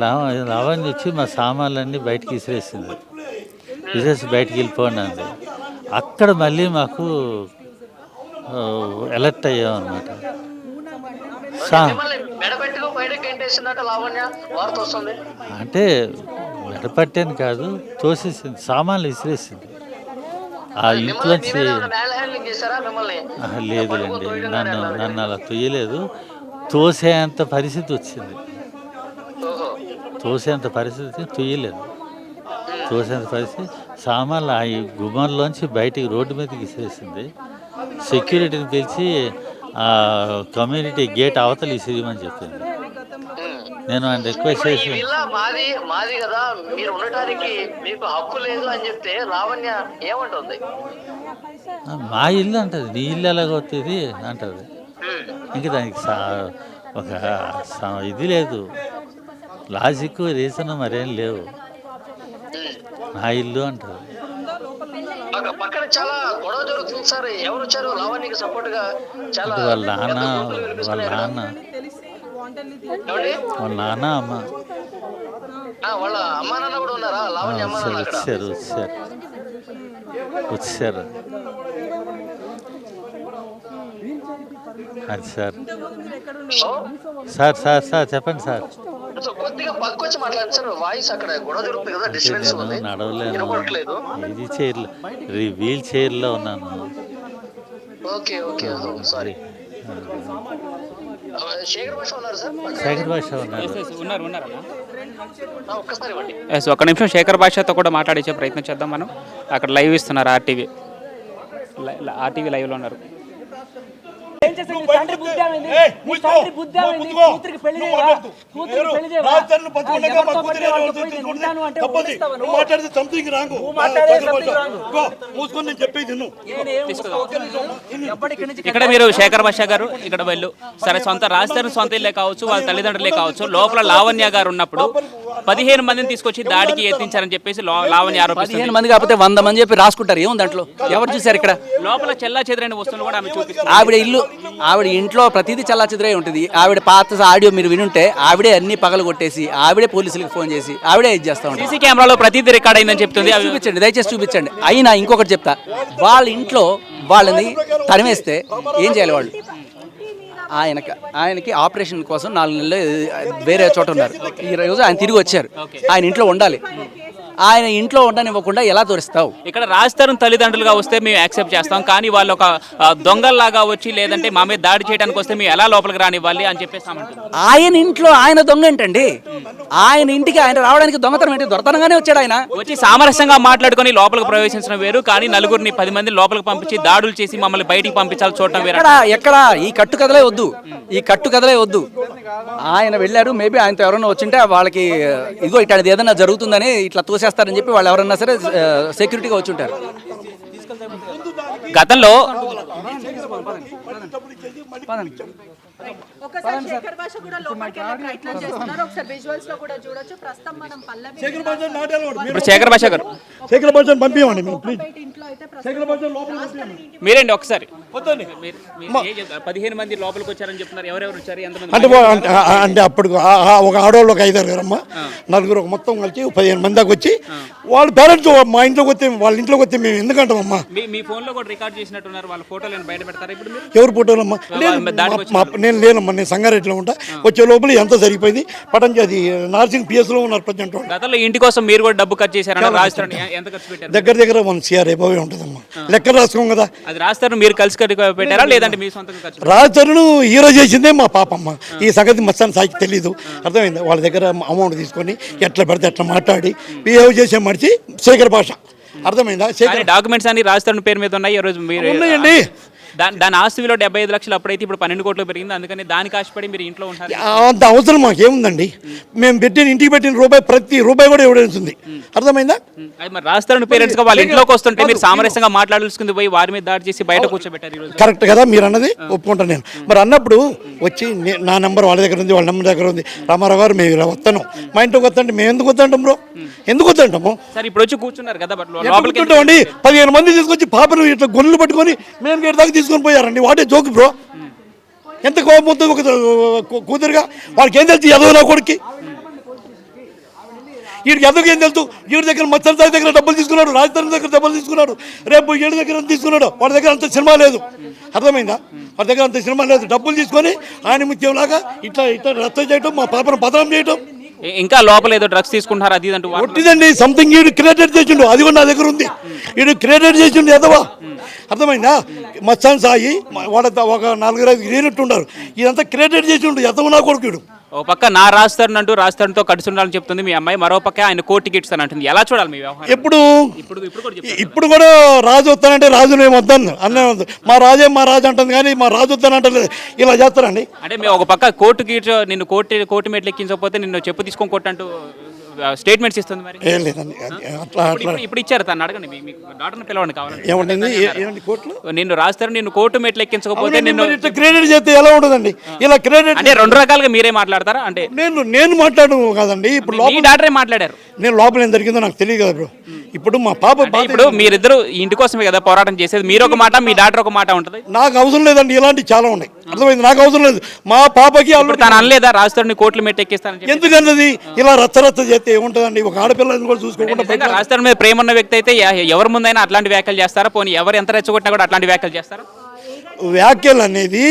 లావణ్య వచ్చి మా సామాన్లన్నీ బయటికి విసిరేసింది. విసిరేసి బయటికి వెళ్ళిపోండి అంది. అక్కడ మళ్ళీ మాకు అలర్ట్ అయ్యాం అనమాట. అంటే మెడపట్టాను కాదు, తోసేసింది, సామాన్లు విసిరేసింది. ఆ ఇంట్లోంచి లేదులేండి, నన్ను అలా తొయ్యలేదు. తోసేంత పరిస్థితి వచ్చింది, తోసేంత పరిస్థితి తొయ్యలేదు. తోసేంత పరిస్థితి సామాన్లు ఆ గుమ్మంలోంచి బయటికి రోడ్డు మీదకి విసిరేసింది. సెక్యూరిటీని పిలిచి ఆ కమ్యూనిటీ గేట్ అవతల విసిరియమని చెప్పింది. నేను ఆయన రిక్వెస్ట్ చేసి మాది కదా, మీరు ఉండటానికి మీకు హక్కు లేదు అని చెప్తే లావణ్య ఏమంటుంది? మా ఇల్లు అంటది, నీ ఇల్లు ఎలాగవుతుంది అంటది. ఇంకా దానికి ఒక ఇది లేదు, లాజిక్ రీజన్ మరేం లేవు. నా ఇల్లు అంటది. పక్కన చాలా గొడవ జరుగుతుంది సార్. ఎవరు వచ్చారు లావణ్యకి సపోర్ట్ గా? చాలా వాళ్ళ నాన్న అమ్మ వాళ్ళ అమ్మా నాన్న కూడా ఉన్నారా? లావణ్య అమ్మా నాన్న వచ్చారు. అది సార్ చెప్పండి సార్. కొద్దిగా పక్క వచ్చి మాట్లాడండి సార్. వాయిస్ అక్కడ గొడవ జరుగుతుంది కదా, డిస్టర్బెన్స్ ఉంది. నడవలేను, ఇది చైర్లో, వీల్ చైర్లో ఉన్నాను. Okay sorry. శేఖర్ భాష ఉన్నారు సార్? శేఖర్ భాష ఉన్నారు. ఒక్కసారి ఇవ్వండి. ఒక్క నిమిషం శేఖర్ భాషతో కూడా మాట్లాడించే ప్రయత్నం చేద్దాం మనం. అక్కడ లైవ్ ఇస్తున్నారు, ఆర్టీవీ లైవ్లో ఉన్నారు. ఇక్కడ మీరు శేఖర్ భాష గారు ఇక్కడ వెళ్ళు సరే, సొంత రాజధాని సొంత ఇల్లే కావచ్చు, వాళ్ళ తల్లిదండ్రులే కావచ్చు, లోపల లావణ్య గారు ఉన్నప్పుడు 15 మందిని తీసుకొచ్చి దాడికి యత్నించారని చెప్పేసి లావణ్య ఆరోపిస్తుంది. 15 మంది కాకపోతే 100 మంది చెప్పి రాసుకుంటారు. ఏముంది దాంట్లో? ఎవరు చూసారు? ఇక్కడ లోపల చెల్లా చెదరైన వస్తువులు కూడా ఆమె చూపిస్తుంది. ఆవిడ ఇంట్లో ప్రతిదీ చల్లా చెదరై ఉంటుంది. ఆవిడ పాత ఆడియో మీరు వినుంటే ఆవిడే అన్ని పగలు కొట్టేసి, ఆవిడే పోలీసులకు ఫోన్ చేసి ఆవిడే ఇది చేస్తా ఉంటారు. సీసీ కెమెరాలో ప్రతిదీ రికార్డ్ అయిందని చెప్తుంది. చూపించండి, దయచేసి చూపించండి. అయినా ఇంకొకటి చెప్తా, వాళ్ళ ఇంట్లో వాళ్ళని తరిమేస్తే ఏం చేయాలి వాళ్ళు? ఆయనకి ఆపరేషన్ కోసం 4 నెలలు వేరే చోట ఉన్నారు. ఈ రోజు ఆయన తిరిగి వచ్చారు. ఆయన ఇంట్లో ఉండాలి. ఆయన ఇంట్లో ఉండనివ్వకుండా ఎలా తోరిస్తావు? ఇక్కడ రాజధాని తల్లిదండ్రులుగా వస్తే మేము యాక్సెప్ట్ చేస్తాం, కానీ వాళ్ళు ఒక దొంగల్లాగా వచ్చి లేదంటే మా మీద దాడి చేయడానికి వస్తే మేము ఎలా లోపలికి రానివ్వాలి అని చెప్పేసి ఆయన ఇంట్లో ఆయన దొంగ ఏంటండి? ఆయన ఇంటికి ఆయన రావడానికి దొంగతనం ఏంటి? దొరతనంగానే వచ్చాడు. ఆయన వచ్చి సామరస్యంగా మాట్లాడుకొని లోపలికి ప్రవేశించడం వేరు, కానీ నలుగురిని 10 మంది లోపలికి పంపించి దాడులు చేసి మమ్మల్ని బయటికి పంపించాలి చూడటం వేరు. ఎక్కడ ఈ కట్టుకథలే వద్దు. ఆయన వెళ్ళారు, మేబీ ఆయనతో ఎవరైనా వచ్చింటే వాళ్ళకి ఇదిగో ఇట్లాంటిది ఏదైనా జరుగుతుందని ఇట్లా తోసేస్తారని చెప్పి వాళ్ళు ఎవరన్నా సరే సెక్యూరిటీగా వచ్చి ఉంటారు. గతంలో ఇప్పుడు శేఖర్ భాష గారు పంపించండి ప్లీజ్. మీరేంటి ఒకసారి 15 మంది లోపలికి వచ్చారని చెప్తున్నారు. ఎవరెవరు వచ్చారు? ఎంతమంది? అంటే అప్పుడు ఒక ఆడవాళ్ళు ఒక 5 అమ్మ, నలుగురు మొత్తం కలిసి 15 మంది దాకా వచ్చి వాళ్ళ పేరెంట్స్ మా ఇంట్లోకి వస్తే, వాళ్ళ ఇంట్లోకి వస్తే మేము ఎందుకంటామమ్మా? మీ ఫోన్ లో కూడా రికార్డ్ చేసినట్టున్నారు. వాళ్ళ ఫోటోలను బయట పెడతారా ఇప్పుడు మీరు? ఎవరు ఫోటోలమ్మా? నేను లేనమ్మా, నేను సంగారెడ్డిలో ఉంటా. వచ్చే లోపల ఎంత సరిపోయింది పటంచి అది నార్సింగ్ పిఎస్ లో ఉన్నారు ప్రజెంట్. గతంలో ఇంటి కోసం మీరు కూడా డబ్బు ఖర్చు చేశారన్న రాజధాని ఎంత ఖర్చు పెట్టారు? దగ్గర 1 CR అయిపోయి ఉంటుందమ్మా. లెక్క రాసుకోం కదా. అది రాజధాని మీరు కలిసి పెట్టారా లేదంటే మీ సొంతంగా ఖర్చు? రాజధానిను హీరో చేసిందే మా పాపమ్మ. ఈ సంగతి మస్తాన్ సాయికి తెలీదు. అర్థమైంది? వాళ్ళ దగ్గర అమౌంట్ తీసుకొని ఎట్లా పడితే అట్లా మాట్లాడి బిహేవ్ చేసే మనిషి శేఖర్ భాష. అర్థమైందా? డాక్యుమెంట్స్ అన్ని రాజధాని పేరు మీద ఉన్నాయి. ఈ రోజు మీరు ఉన్నాయండి. దాని ఆస్తి విలువ 75 లక్షలు అప్పుడైతే ఇప్పుడు 12 కోట్లు పెరిగింది, అందుకని దానికి ఆశపడి మీరు ఇంట్లో ఉంటారు. అంత అవసరం మాకేముందండి, మేము ఇంటికి పెట్టిన రూపాయి ప్రతి రూపాయి కూడా ఎవిడెన్స్ ఉంది, అర్థమైందా? అది మరి రాస్తారు పేరెంట్స్ గా వాళ్ళ ఇంట్లోకి వస్తుంటే మీరు సామరస్యంగా మాట్లాడాల్సింది పోయి వారి మీద దాడి చేసి బయట కూర్చోబెట్టారు ఈరోజు. కరెక్ట్ కదా మీరు అన్నది, ఒప్పుకుంటాను నేను. మరి అన్నప్పుడు వచ్చి నా నెంబర్ వాళ్ళ దగ్గర ఉంది, వాళ్ళ నెంబర్ దగ్గర ఉంది, రామారావు గారు మేము ఇలా వస్తాను, మా ఇంట్లోకి వస్తుంటే మేము ఎందుకు వద్దంటాం బ్రో, ఎందుకు వద్దంటాము? సార్ ఇప్పుడు వచ్చి కూర్చున్నారు కదా, బట్ లోపలికి 15 మంది తీసుకొచ్చి పాపను ఇట్లా గొల్లు పట్టుకొని మేము గేట్ దాకా తీసుకొని పోయారండి. వాటే జోక్ బ్రో, ఎంత కోపం అవుతుంది ఒక కూతురుగా. వాళ్ళకి ఏం తెలుసు ఎదవ నా కొడుక్కి, వీడికి ఎదవకి ఏం తెలుసు? వీడి దగ్గర మత్సర సాయి దగ్గర డబ్బులు తీసుకున్నాడు, రాజధాని దగ్గర డబ్బులు తీసుకున్నాడు, రేపు వీడి దగ్గర తీసుకున్నాడు. వాడి దగ్గర అంత సినిమా లేదు, అర్థమైందా? వాడి దగ్గర అంత సినిమా లేదు. డబ్బులు తీసుకొని ఆయన ముత్యంలాగా ఇట్లా ఇట్లా రచ్చ చేయటం, మా పాపను బదనాం చేయటం. ఇంకా లోపల ఏదో డ్రగ్స్ తీసుకుంటారు అది అంటూ ఒట్టిదండి, సంథింగ్ వీడు క్రియేటెడ్ చేసిండు, అది కూడా నా దగ్గర ఉంది. వీడు క్రియేటెడ్ చేసిండు ఎదవా, అర్థమైందా? మత్సాన్ సాయి వాళ్ళ ఒక 4-5 యూనిట్ ఉన్నారు, ఇదంతా క్రియేటెడ్ చేసిండు ఎదవ నా కొడుకుడు. ఓ పక్క నా రాస్తారంటూ రాస్తారంతో కలిసి ఉండాలని చెప్తుంది మీ అమ్మాయి, మరో పక్క ఆయన కోర్టు టికెట్స్ అని అంటుంది. ఎలా చూడాలి మీ వ్యవహారం? ఇప్పుడు కూడా రాజు వస్తానంటే రాజును ఏమి వద్దాను అన్న, మా రాజు అంటుంది కానీ మా రాజు వస్తానంటే ఇలా చేస్తారండి. అంటే మేము ఒక పక్క కోర్టు గిట్స్ నిన్ను కోర్టు మెట్లు ఎక్కించకపోతే నిన్ను చెప్పు తీసుకొని కొట్టంటూ స్టేట్మెంట్స్ ఇస్తుంది. మరి ఏం లేదండి, అట్లా ఇప్పుడు ఇచ్చారు తను, అడగండి మీ డాక్టర్ని పిలవండి కావాలంటే. ఏమంటుంది కోర్టులో నిన్ను రాస్తారు, నిన్ను కోర్టు మెట్లు ఎక్కించకపోతే నిన్ను క్రెడిట్ చేస్తే ఎలా ఉంటుందండి? ఇలా క్రెడిట్ అంటే 2 రకాలుగా మీరే మాట్లాడతారా? అంటే నేను మాట్లాడను కాదండి, ఇప్పుడు డాక్టరే మాట్లాడారు. నేను లోపల ఏం జరిగిందో నాకు తెలియదు కదా బ్రో. ఇప్పుడు మా పాప ఇప్పుడు మీరిద్దరు ఇంటి కోసమే కదా పోరాటం చేసేది, మీరు ఒక మాట మీ డాక్టర్ ఒక మాట ఉంటుంది. నాకు అవసరం లేదండి, ఇలాంటి చాలా ఉన్నాయి, అర్థమైంది? నాకు అవసరం లేదు. మా పాపకి తను అనలేదా రాస్తారని కోర్టులు మెట్టి ఎక్కిస్తాను? ఎందుకన్నది ఇలా రచ్చ చేస్తే ఏముంటుందండి? ఒక ఆడపిల్లని కూడా చూసుకోకుండా రాస్తారు మీద ప్రేమ ఉన్న వ్యక్తి అయితే ఎవరి ముందైనా అట్లాంటి వ్యాఖ్యలు చేస్తారా? పోనీ ఎవరు ఎంత రెచ్చగొట్టినా కూడా అట్లాంటి వ్యాఖ్యలు చేస్తారా? వ్యాఖ్యలు అనేది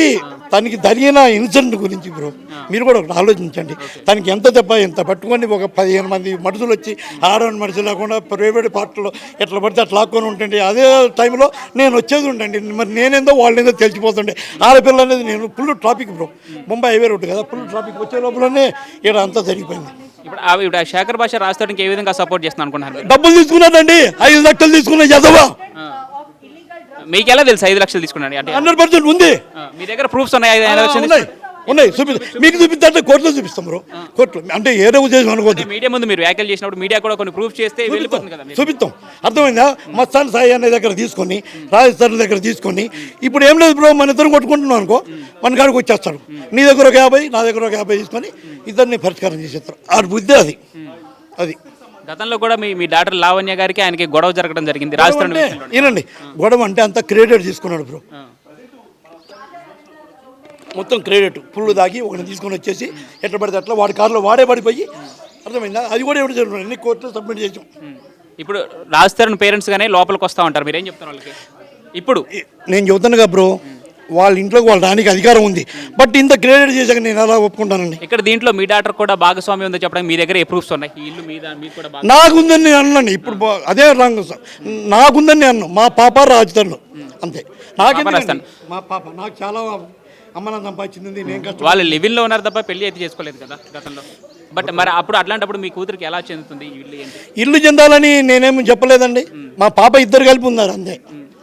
తనకి జరిగిన ఇన్సిడెంట్ గురించి బ్రో, మీరు కూడా ఒకటి ఆలోచించండి. తనకి ఎంత దెబ్బ ఎంత పట్టుకొని ఒక 15 మంది మనుషులు వచ్చి ఆడవాడి మనుషులు లేకుండా ప్రైవేట్ పార్టీలో ఎట్లా పడితే అట్లా లాక్కొని ఉంటుండే. అదే టైంలో నేను వచ్చేది ఉండండి, మరి నేనేందో వాళ్ళేందో తెలిసిపోతుండే. ఆడపిల్ల అనేది నేను full traffic bro, Mumbai highway road కదా, ఫుల్ ట్రాఫిక్ వచ్చే లోపలనే ఇక్కడ అంతా జరిగిపోయింది. ఇప్పుడు శేఖర్ భాష రాస్తానికి ఏ విధంగా సపోర్ట్ చేస్తున్నాను అనుకున్నారు? డబ్బులు తీసుకున్నాడండి, 5 లక్షలు తీసుకున్నా చదవా. మీకు ఎలా తెలుసు 5 లక్షలు తీసుకున్నాడు? అంటే 100% ఉంది. మీ దగ్గర ప్రూఫ్స్ ఉన్నాయి? 5 లక్షలు ఉన్నాయి, మీకు చూపిస్తే కోర్టులో చూపిస్తాం బ్రో. కోర్టులో అంటే ఏ రోజు చేసి అనుకోవద్దు. మీడియా ముందు మీరు వ్యాఖ్యలు చేసినప్పుడు మీడియా కూడా కొన్ని ప్రూఫ్ చేస్తే వెళ్ళిపోతుంది కదా, చూపిస్తాం, అర్థమైందా? మస్తాన్ సాయి అనే దగ్గర తీసుకొని, రాజస్థాన్ దగ్గర తీసుకొని, ఇప్పుడు ఏం లేదు బ్రో, మన ఇద్దరు కొట్టుకుంటున్నాం అనుకో, మన కాడికి వచ్చేస్తాడు. నీ దగ్గర ఒక 50, నా దగ్గర ఒక 50 తీసుకొని ఇద్దరిని పరిష్కారం చేసేస్తారు. ఆ బుద్ధి అది. గతంలో కూడా మీ డాక్టర్ లావణ్య గారికి ఆయనకి గొడవ జరగడం జరిగింది రాజస్థాన్. ఏనండి గొడవ అంటే అంత క్రెడిట్ తీసుకున్నాడు బ్రో, మొత్తం క్రెడిట్ ఫుల్ దాగి ఒకరిని తీసుకొని వచ్చేసి ఎట్లా పడితే అట్లా వాడి కారులో వాడే పడిపోయి, అర్థమైందా? అది కూడా ఎవరు జరుగుతుంది, అన్ని కోర్టులో సబ్మిట్ చేసాం. ఇప్పుడు రాజస్థాన్ పేరెంట్స్ గానే లోపలికి వస్తూ ఉంటారు, మీరేం చెప్తారు వాళ్ళకి? ఇప్పుడు నేను చెబుతాను కదా బ్రో, వాళ్ళ ఇంట్లోకి వాళ్ళ రానికి అధికారం ఉంది, బట్ ఇంత క్రెడిట్ చేశాక నేను ఎలా ఒప్పుకుంటానండి? ఇక్కడ దీంట్లో మీ డాక్టర్ కూడా భాగస్వామ్యం ఉందో చెప్పడానికి మీ దగ్గర ఏ ప్రూఫ్స్ ఉన్నాయి? ఈ ఇల్లు మీద మీకు కూడా నాకుందని నేను అన్నాను. ఇప్పుడు అదే రాంగ్, నాకుందని నేను అన్నాను. మా పాప రాజధానిలో అంతే, నాకేస్తాను. మా పాప నాకు చాలా అమ్మన సంపాదించింది, నేను కష్టం. వాళ్ళు లివింగ్లో ఉన్నారు తప్ప పెళ్లి అయితే చేసుకోలేదు కదా గతంలో. బట్ మరి అప్పుడు అట్లాంటప్పుడు మీ కూతురికి ఎలా చెందుతుంది ఇల్లు చెందాలని నేనేమి చెప్పలేదండి. మా పాప ఇద్దరు కలిపి ఉన్నారు అంతే.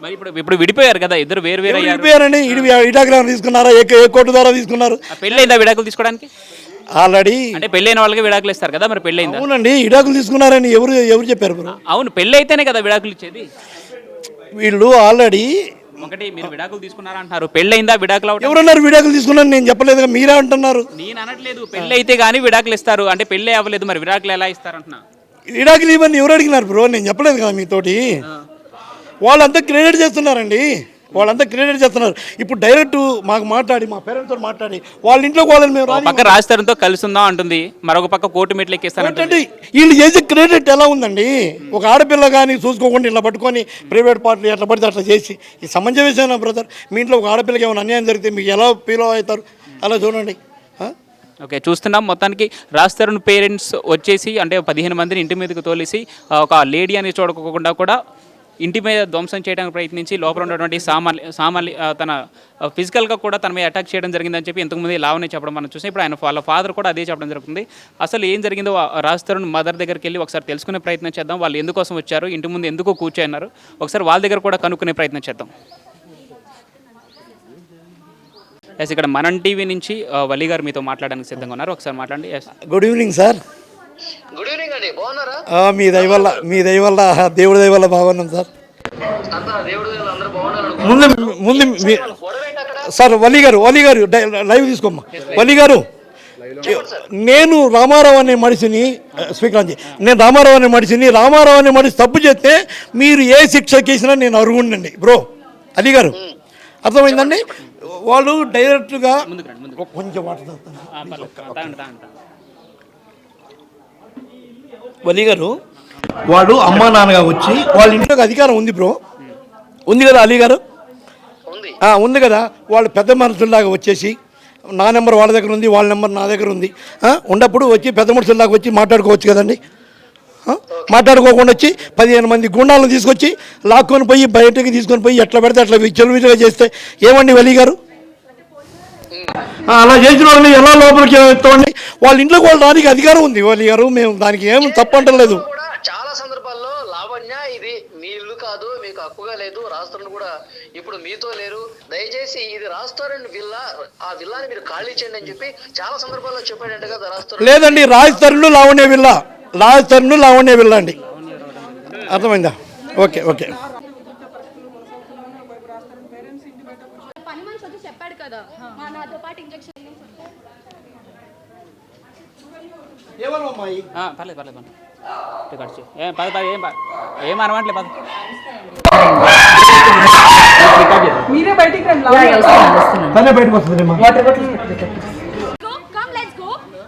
మరి ఇప్పుడు విడిపోయారు కదా, ఇద్దరు వేరు విడిపోయారని విడాకులు తీసుకున్నారా? ఏ కోర్టు ద్వారా తీసుకున్నారు? పెళ్ళి అయిందా విడాకులు తీసుకోవడానికి? ఆల్రెడీ అంటే పెళ్ళైన వాళ్ళకి విడాకులు ఇస్తారు కదా, మరి పెళ్ళి అయిందా? అవునండి, విడాకులు తీసుకున్నారని ఎవరు చెప్పారు బ్రో? అవును, పెళ్ళి అయితేనే కదా విడాకులు ఇచ్చేది. వీళ్ళు ఆల్రెడీ ఒకటి మీరు విడాకులు తీసుకున్నారా అంటారు, పెళ్ళైందా విడాకులు? ఎవరన్నారు విడాకులు తీసుకున్నాను? నేను చెప్పలేదు, మీరే అంటున్నారు. నేను అనట్లేదు, పెళ్ళి అయితే కానీ విడాకులు ఇస్తారు అంటే పెళ్ళి అవ్వలేదు, మరి విడాకులు ఎలా ఇస్తారు అంటున్నా. విడాకులు ఇవన్నీ ఎవరు అడిగినారు బ్రో? నేను చెప్పలేదు కదా మీతోటి. వాళ్ళంతా క్రెడిట్ చేస్తున్నారండి, వాళ్ళంతా క్రెడిట్ చేస్తున్నారు. ఇప్పుడు డైరెక్ట్ మాకు మాట్లాడి, మా పేరెంట్స్తో మాట్లాడి వాళ్ళ ఇంట్లో వాళ్ళని మేము పక్క రాజధానితో కలిసి ఉందాం అంటుంది, మరొక పక్క కోర్టు మెట్లు ఎక్కిస్తానంటే వీళ్ళు చేసే క్రెడిట్ ఎలా ఉందండి? ఒక ఆడపిల్ల కానీ చూసుకోకుండా ఇలా పట్టుకొని ప్రైవేట్ పార్టీ ఎట్లా పడితే అట్లా చేసి, ఈ సమంజసమేనా బ్రదర్? మీ ఇంట్లో ఒక ఆడపిల్లకి ఏమైనా అన్యాయం జరిగితే మీకు ఎలా ఫీల్ అవుతారు? అలా చూడండి. ఓకే, చూస్తున్నాం మొత్తానికి రాజస్థాన్ పేరెంట్స్ వచ్చేసి అంటే 15 మందిని ఇంటి మీదకి తోలేసి ఒక లేడీ అని చూడకుండా కూడా ఇంటి మీద ధ్వంసం చేయడానికి ప్రయత్నించి లోపల ఉన్నటువంటి సామాన్లు తన ఫిజికల్గా కూడా తన మీద అటాక్ చేయడం జరిగిందని చెప్పి ఇంతకుముందు లావనే చెప్పడం మనం చూసాం. ఇప్పుడు ఆయన వాళ్ళ ఫాదర్ కూడా అదే చెప్పడం జరుగుతుంది. అసలు ఏం జరిగిందో రాజస్థాన్ మదర్ దగ్గరికి వెళ్ళి ఒకసారి తెలుసుకునే ప్రయత్నం చేద్దాం. వాళ్ళు ఎందుకోసం వచ్చారు, ఇంటి ముందు ఎందుకు కూర్చోన్నారు, ఒకసారి వాళ్ళ దగ్గర కూడా కనుక్కునే ప్రయత్నం చేద్దాం. ఎస్ ఇక్కడ మనం టీవీ నుంచి వలి గారు మీతో మాట్లాడడానికి సిద్ధంగా ఉన్నారు, ఒకసారి మాట్లాడండి. Yes good evening sir. Good evening అండి, బాగున్నారా? మీ దయ వల్ల దేవుడి దయ వల్ల బాగున్నాం సార్. అంతా దేవుడు అందరూ బాగున్నారు. ముందు గొడవ ఏంటి అక్కడ? సార్ వలి గారు లైవ్ తీసుకోమ్మా. వలి గారు, నేను రామారావు అనే మనిషిని స్పీకర్ అని నేను రామారావు అనే మనిషి తప్పు చేస్తే మీరు ఏ శిక్ష కేసినా నేను అరుగుండండి బ్రో. అలీ గారు అర్థమైందండి. వాళ్ళు డైరెక్ట్గా కొంచెం వలి గారు వాళ్ళు అమ్మా నాన్నగా వచ్చి వాళ్ళ ఇంట్లోకి అధికారం ఉంది బ్రో, ఉంది కదా అలీ గారు? ఉంది కదా. వాళ్ళు పెద్ద మనుషుల్లాగా వచ్చేసి నా నెంబర్ వాళ్ళ దగ్గర ఉంది, వాళ్ళ నెంబర్ నా దగ్గర ఉంది, ఉన్నప్పుడు వచ్చి పెద్ద మనుషుల్లాగా వచ్చి మాట్లాడుకోవచ్చు కదండి. మాట్లాడుకోకుండా వచ్చి 15 మంది గుండాలను తీసుకొచ్చి లాక్కొని పోయి బయటకి తీసుకొని పోయి ఎట్లా పెడితే అట్లా చెలువిలుగా చేస్తే ఏమండి వలి గారు? అలా చేసిన వాళ్ళని ఎలా లోపలికి ఎత్తండి? వాళ్ళ ఇంట్లోకి వాళ్ళు రానికి అధికారం ఉంది వలి గారు, మేము దానికి ఏం తప్పంటలేదు. చాలా సందర్భాల్లో లావణ్య ఇది మీ ఇల్లు కాదు, మీకు హక్కుగా లేదు, రాష్ట్రం కూడా ఇప్పుడు మీతో లేరు, దయచేసి ఇది రెస్టారెంట్ విల్లా, ఆ విల్లాని మీరు ఖాళీ చేయండి అని చెప్పి చాలా సందర్భాల్లో చెప్పాడంట కదా రెస్టారెంట్. లేదండి, రాజస్థాన్లో లావణ్య విల్లా అండి. అర్థమైందా? ఓకే. చెప్పాడు కదా నాతో పాటు ఇంజెక్షన్ పర్లేదు ఏం అనట్లే పద. మీరే బయటికి రండి. Come,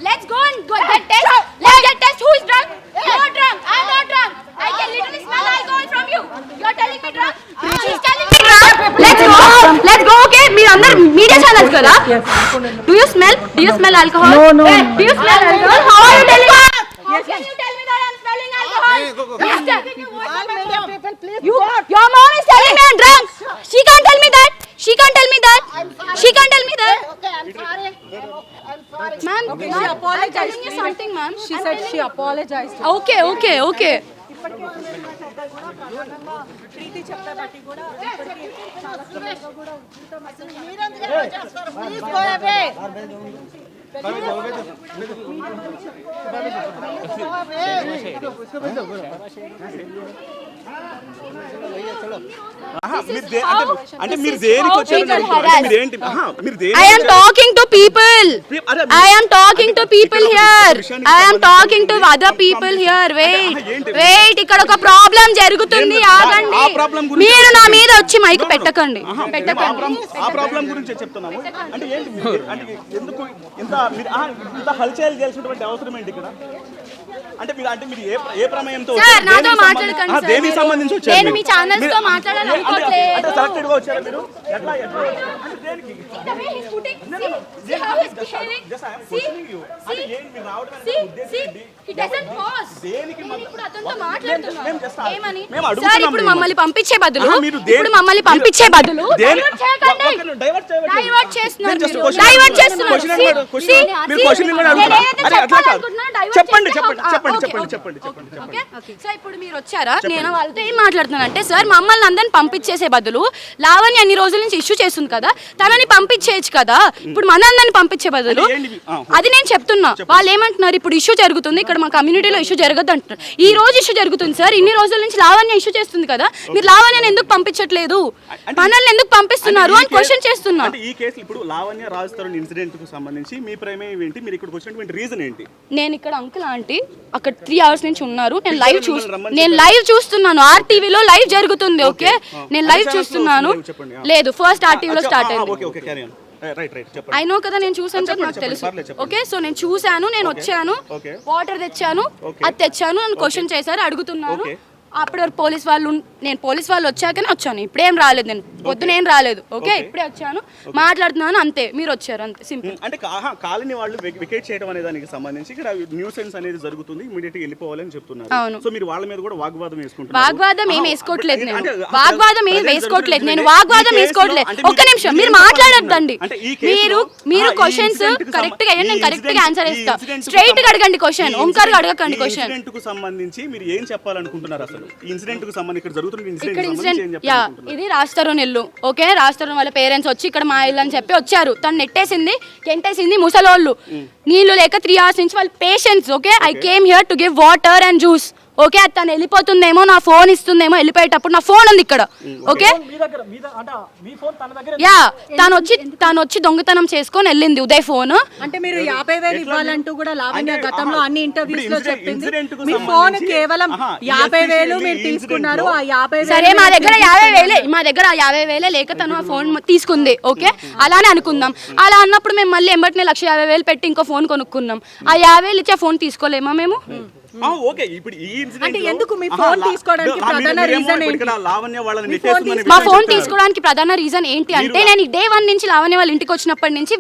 let's go and get test. Let's get test. Who is drunk? Not drunk. I'm not drunk. I can literally smell alcohol from you. You're telling me drunk? She's telling me drunk. Let's go. Okay, మీరు అందరూ media channels కదా? Do you smell alcohol? No. Do you smell alcohol? How are you telling me? How can you tell me that I'm smelling alcohol? Your mom is telling me I'm drunk. She can't tell me that. She can't tell me that. Okay, I'm sorry. Ma'am, she apologized. I'm telling you something, ma'am. She said she apologized. Okay. ప్రీతి చెప్తా బట్టి కూడా I am talking to people here. I am talking to other people here. Wait, ఇక్కడ ఒక problem జరుగుతుంది, ఆగండి. మీరు నా మీద వచ్చి మైక్ పెట్టకండి. ఆ ప్రాబ్లం గురించి చెప్తున్నాము. అంటే ఏంటి అంటే ఎందుకు ఇంత హల్చల్ చేయాల్సినటువంటి అవసరం ఏంటి ఇక్కడ? అంటే మీరు ఏ ప్రమేయంతో సార్ నాతో మాట్లాడకండి సార్. దేనికి సంబంధించి వచ్చారు? నేను మీ ఛానల్స్ తో మాట్లాడాలనుకోవట్లేదు. అంటే సెలెక్టెడ్ గా వచ్చారు మీరు? ఎట్లా అంటే దేనికి? See how he's behaving. అంటే ఏంటి మీరు రావడం అంటే ఉద్దేశం ఏంటి? He doesn't pause. దేనికి నేను ఇప్పుడు అతనితో మాట్లాడుతున్నాను. ఏమని? మేము సార్ అడుగుతున్నాం. ఇప్పుడు మమ్మల్ని పంపించే బదులు డైవర్ట్ చేస్తున్నారు. సో ఇప్పుడు మీరు వచ్చారా? నేను వాళ్ళతో ఏం మాట్లాడుతున్నాను అంటే, సార్ మమ్మల్ని అందరిని పంపించేసే బదులు లావణ్య అన్ని రోజుల నుంచి ఇష్యూ చేస్తుంది కదా, తనని పంపించేయచ్చు కదా. ఇప్పుడు మన అందరిని పంపించే బదులు అది నేను చెప్తున్నా. వాళ్ళు ఏమంటున్నారు, ఇప్పుడు ఇష్యూ జరుగుతుంది ఇక్కడ మా కమ్యూనిటీలో, ఇష్యూ జరగదు అంటున్నారు. ఈ రోజు ఇష్యూ జరుగుతుంది సార్, ఇన్ని రోజుల నుంచి లావణ్య ఇష్యూ చేస్తుంది కదా, మీరు లావణ్యని ఎందుకు పంపించట్లేదు, మనల్ని ఎందుకు పంపిస్తున్నారు అని క్వశ్చన్ చేస్తున్నా. ఈ కేసు ఇప్పుడు లావణ్య రాజ్ తరుణ్ ఇన్సిడెంట్ కు సంబంధించి మీ ప్రమేయం ఏంటి? మీరు ఇక్కడికి వచ్చినటువంటి రీజన్ ఏంటి? నేను ఇక్కడ అంకుల్ ఆంటీ అక్కడ 3 hours నుంచి ఉన్నారు. నేను లైవ్ చూస్తున్నాను. ఆర్టీవీలో లైవ్ జరుగుతుంది. ఓకే, నేను లైవ్ చూస్తున్నాను. లేదు, ఫస్ట్ ఆర్టీవీలో స్టార్ట్ అయింది. అయినో కదా, నేను చూసాను కదా, నాకు తెలుసు. ఓకే, సో నేను చూసాను, నేను వచ్చాను, వాటర్ తెచ్చాను, అది తెచ్చాను, నన్ను క్వశ్చన్ చేశారు, అడుగుతున్నాను. అప్పుడు పోలీస్ వాళ్ళు, నేను పోలీస్ వాళ్ళు వచ్చాకనే వచ్చాను, ఇప్పుడేం రాలేదు, నేను పొద్దున ఏం రాలేదు. ఓకే, ఇప్పుడే వచ్చాను, మాట్లాడుతున్నాను, అంతే. మీరు వచ్చారు, అంతే, సింపుల్. అంటే కాలనీ వాళ్ళు వికెట్ చేయడం అనే దానికి సంబంధించి ఇక్కడ న్యూసెన్స్ అనేది జరుగుతుంది, ఇమిడియట్ గా వెళ్ళిపోవాలని చెప్తున్నారు. అవును. సో మీరు వాళ్ళ మీద కూడా వాగ్వాదం వేసుకుంటున్నారు. వాగ్వాదం ఏం వేసుకోవట్లేదు, నేను వాగ్వాదం ఏం వేసుకోవట్లేదు, నేను వాగ్వాదం వేసుకోవట్లేదు. ఒక్క నిమిషం, మీరు మాట్లాడొద్దండి. మీరు క్వశ్చన్స్ కరెక్ట్ గా నేను కరెక్ట్ గా ఆన్సర్ ఇస్తా. స్ట్రైట్ గా అడగండి క్వశ్చన్, ఓంకార్ గా అడగకండి క్వశ్చన్. కు సంబంధించి మీరు ఏం చెప్పాలనుకుంటున్నారు అసలు? అసలు ఈ ఇన్సిడెంట్ కు సంబంధించి ఇక్కడ జరుగుతున్న ఇక్కడ ఇన్సిడెంట్ ఇన్సిడెంట్ యా ఇది రాస్తారు ఇల్లు ఓకే రాస్తారు వాళ్ళ పేరెంట్స్ వచ్చి ఇక్కడ మా ఇల్లు అని చెప్పి వచ్చారు తను నెట్టేసింది గెంటేసింది ముసలోళ్ళు నీళ్లు లేక 3 hours నుంచి వాళ్ళ patients okay I came here to give water and juice okay అది తను వెళ్ళిపోతుందేమో నా ఫోన్ ఇస్తుందేమో వెళ్ళిపోయేటప్పుడు నా ఫోన్ ఉంది ఇక్కడ ఓకే యా తను వచ్చి దొంగతనం చేసుకొని వెళ్ళింది ఉదయ్ ఫోన్ అంటే మీరు 50,000 ఇవ్వాలంటూ కూడా లావణ్య గతంలో అన్ని ఇంటర్వ్యూస్ లో చెప్పింది మీ ఫోన్ కేవలం 50,000 మీరు తీసుకున్నారు ఆ 50,000 సరే మా దగ్గర 50,000 లేక తను ఆ ఫోన్ తీసుకుంది ఓకే అలానే అనుకుందాం అలా అన్నప్పుడు మేము మళ్ళీ ఎంబటినే 1,50,000 పెట్టి ఇంకో ఫోన్ కొనుక్కున్నాం ఆ 50,000 ఇచ్చే ఫోన్ తీసుకోలేమా మేము ఓకే ఇప్పుడు ఈ ఇన్సిడెంట్ అంటే ఎందుకు మీ ఫోన్ తీసుకోవడానికి ప్రధాన రీజన్ ఏంటి లావణ్య వాళ్ళని నెట్టేస్తుందని మా ఫోన్ తీసుకోవడానికి ప్రధాన రీజన్ ఏంటి అంటే నేను డే 1 నుంచి లావణ్య వాళ్ళ ఇంటికి వచ్చినప్పటి నుంచి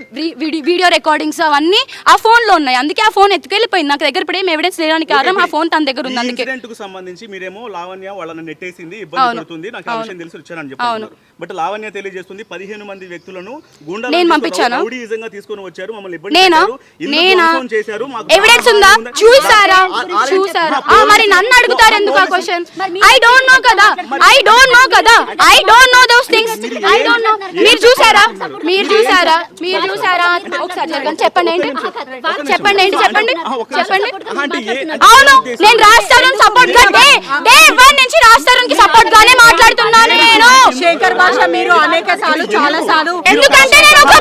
వీడియో రికార్డింగ్స్ అవన్నీ ఆ ఫోన్ లో ఉన్నాయి అందుకే ఆ ఫోన్ ఎత్తుకెళ్ళిపోయింది నాకు దగ్గర ఇప్పుడు ఏం ఎవిడెన్స్ లేడానికి కారణం ఆ ఫోన్ తన దగ్గర ఉంది అందుకే ఇన్సిడెంట్ కు సంబంధించి మీరేమో లావణ్య వాళ్ళని నెట్టేసింది ఇబ్బంది పడుతుంది నాకు ఆ విషయం తెలిసి వచ్చానని చెప్పారు బట్ లావణ్య తెలియజేస్తుంది 15 మంది వ్యక్తులను గుండాలు నేను పంపించాను రౌడీయిజంగా తీసుకొని వచ్చారు మమ్మల్ని ఇబ్బంది నేనా చేశారు మాకు ఎవిడెన్స్ ఉందా చూసారా మరి నన్ను అడుగుతారు ఎందుకు ఆ క్వశ్చన్ ఐ డోంట్ నో కదా I don't know those things I don't know మీరు చూసారా ఒకసారి చెప్పండి చెప్పండి అవును నేను రాస్తాను సపోర్ట్ గా డే 1 నుంచి రాస్తారుకి సపోర్ట్ గానే మాట్లాడుతున్నాను నేను శేఖర్ భాష మీరు అనేక సార్లు చాలా సార్లు ఎందుకంటే నేను ఒక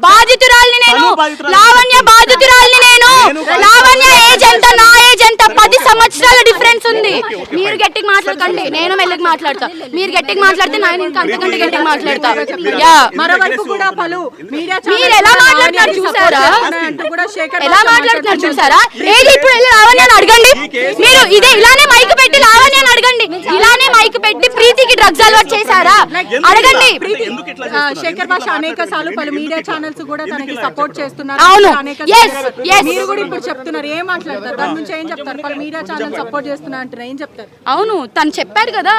బాధితురాల్ని నేను లావణ్య బాధితురాల్ని నేను లావణ్య ఏజ్ ఎంత నా ఏజ్ ఎంత 10 సంవత్సరాల డిఫరెన్స్ ఉంది మీరు గట్టిగా మాట్లాడకండి నేను మెల్లగా మాట్లాడతా మీరు గట్టిగా మాట్లాడితే నేను ఇంకా అంతకంటే గట్టిగా మాట్లాడతా యా మరోవైపు కూడా పలు మీడియా మీరు ఎలా మాట్లాడుతున్నారు చూసారా ఏది ఇప్పుడు వెళ్ళి లావణ్యని అడగండి మీరు ఇదే ఇలానే మైక్ పెట్టి లావణ్యని అడగండి ఇలానే మైక్ పెట్టి ప్రీతికి డ్రగ్స్ అలవాటు చేశారా అడగండి శేఖర్ భాష అనేక సార్లు పలు మీడియా ఛానల్స్ కూడా తనకి సపోర్ట్ చేస్తున్నారు అవును మీరు కూడా ఇప్పుడు చెప్తున్నారు ఏం మాట్లాడతారు దాని నుంచి ఏం చెప్తారు పలు మీడియా ఛానల్ సపోర్ట్ చేస్తున్నా అంటున్నారు ఏం చెప్తారు అవును తను చెప్పాడు కదా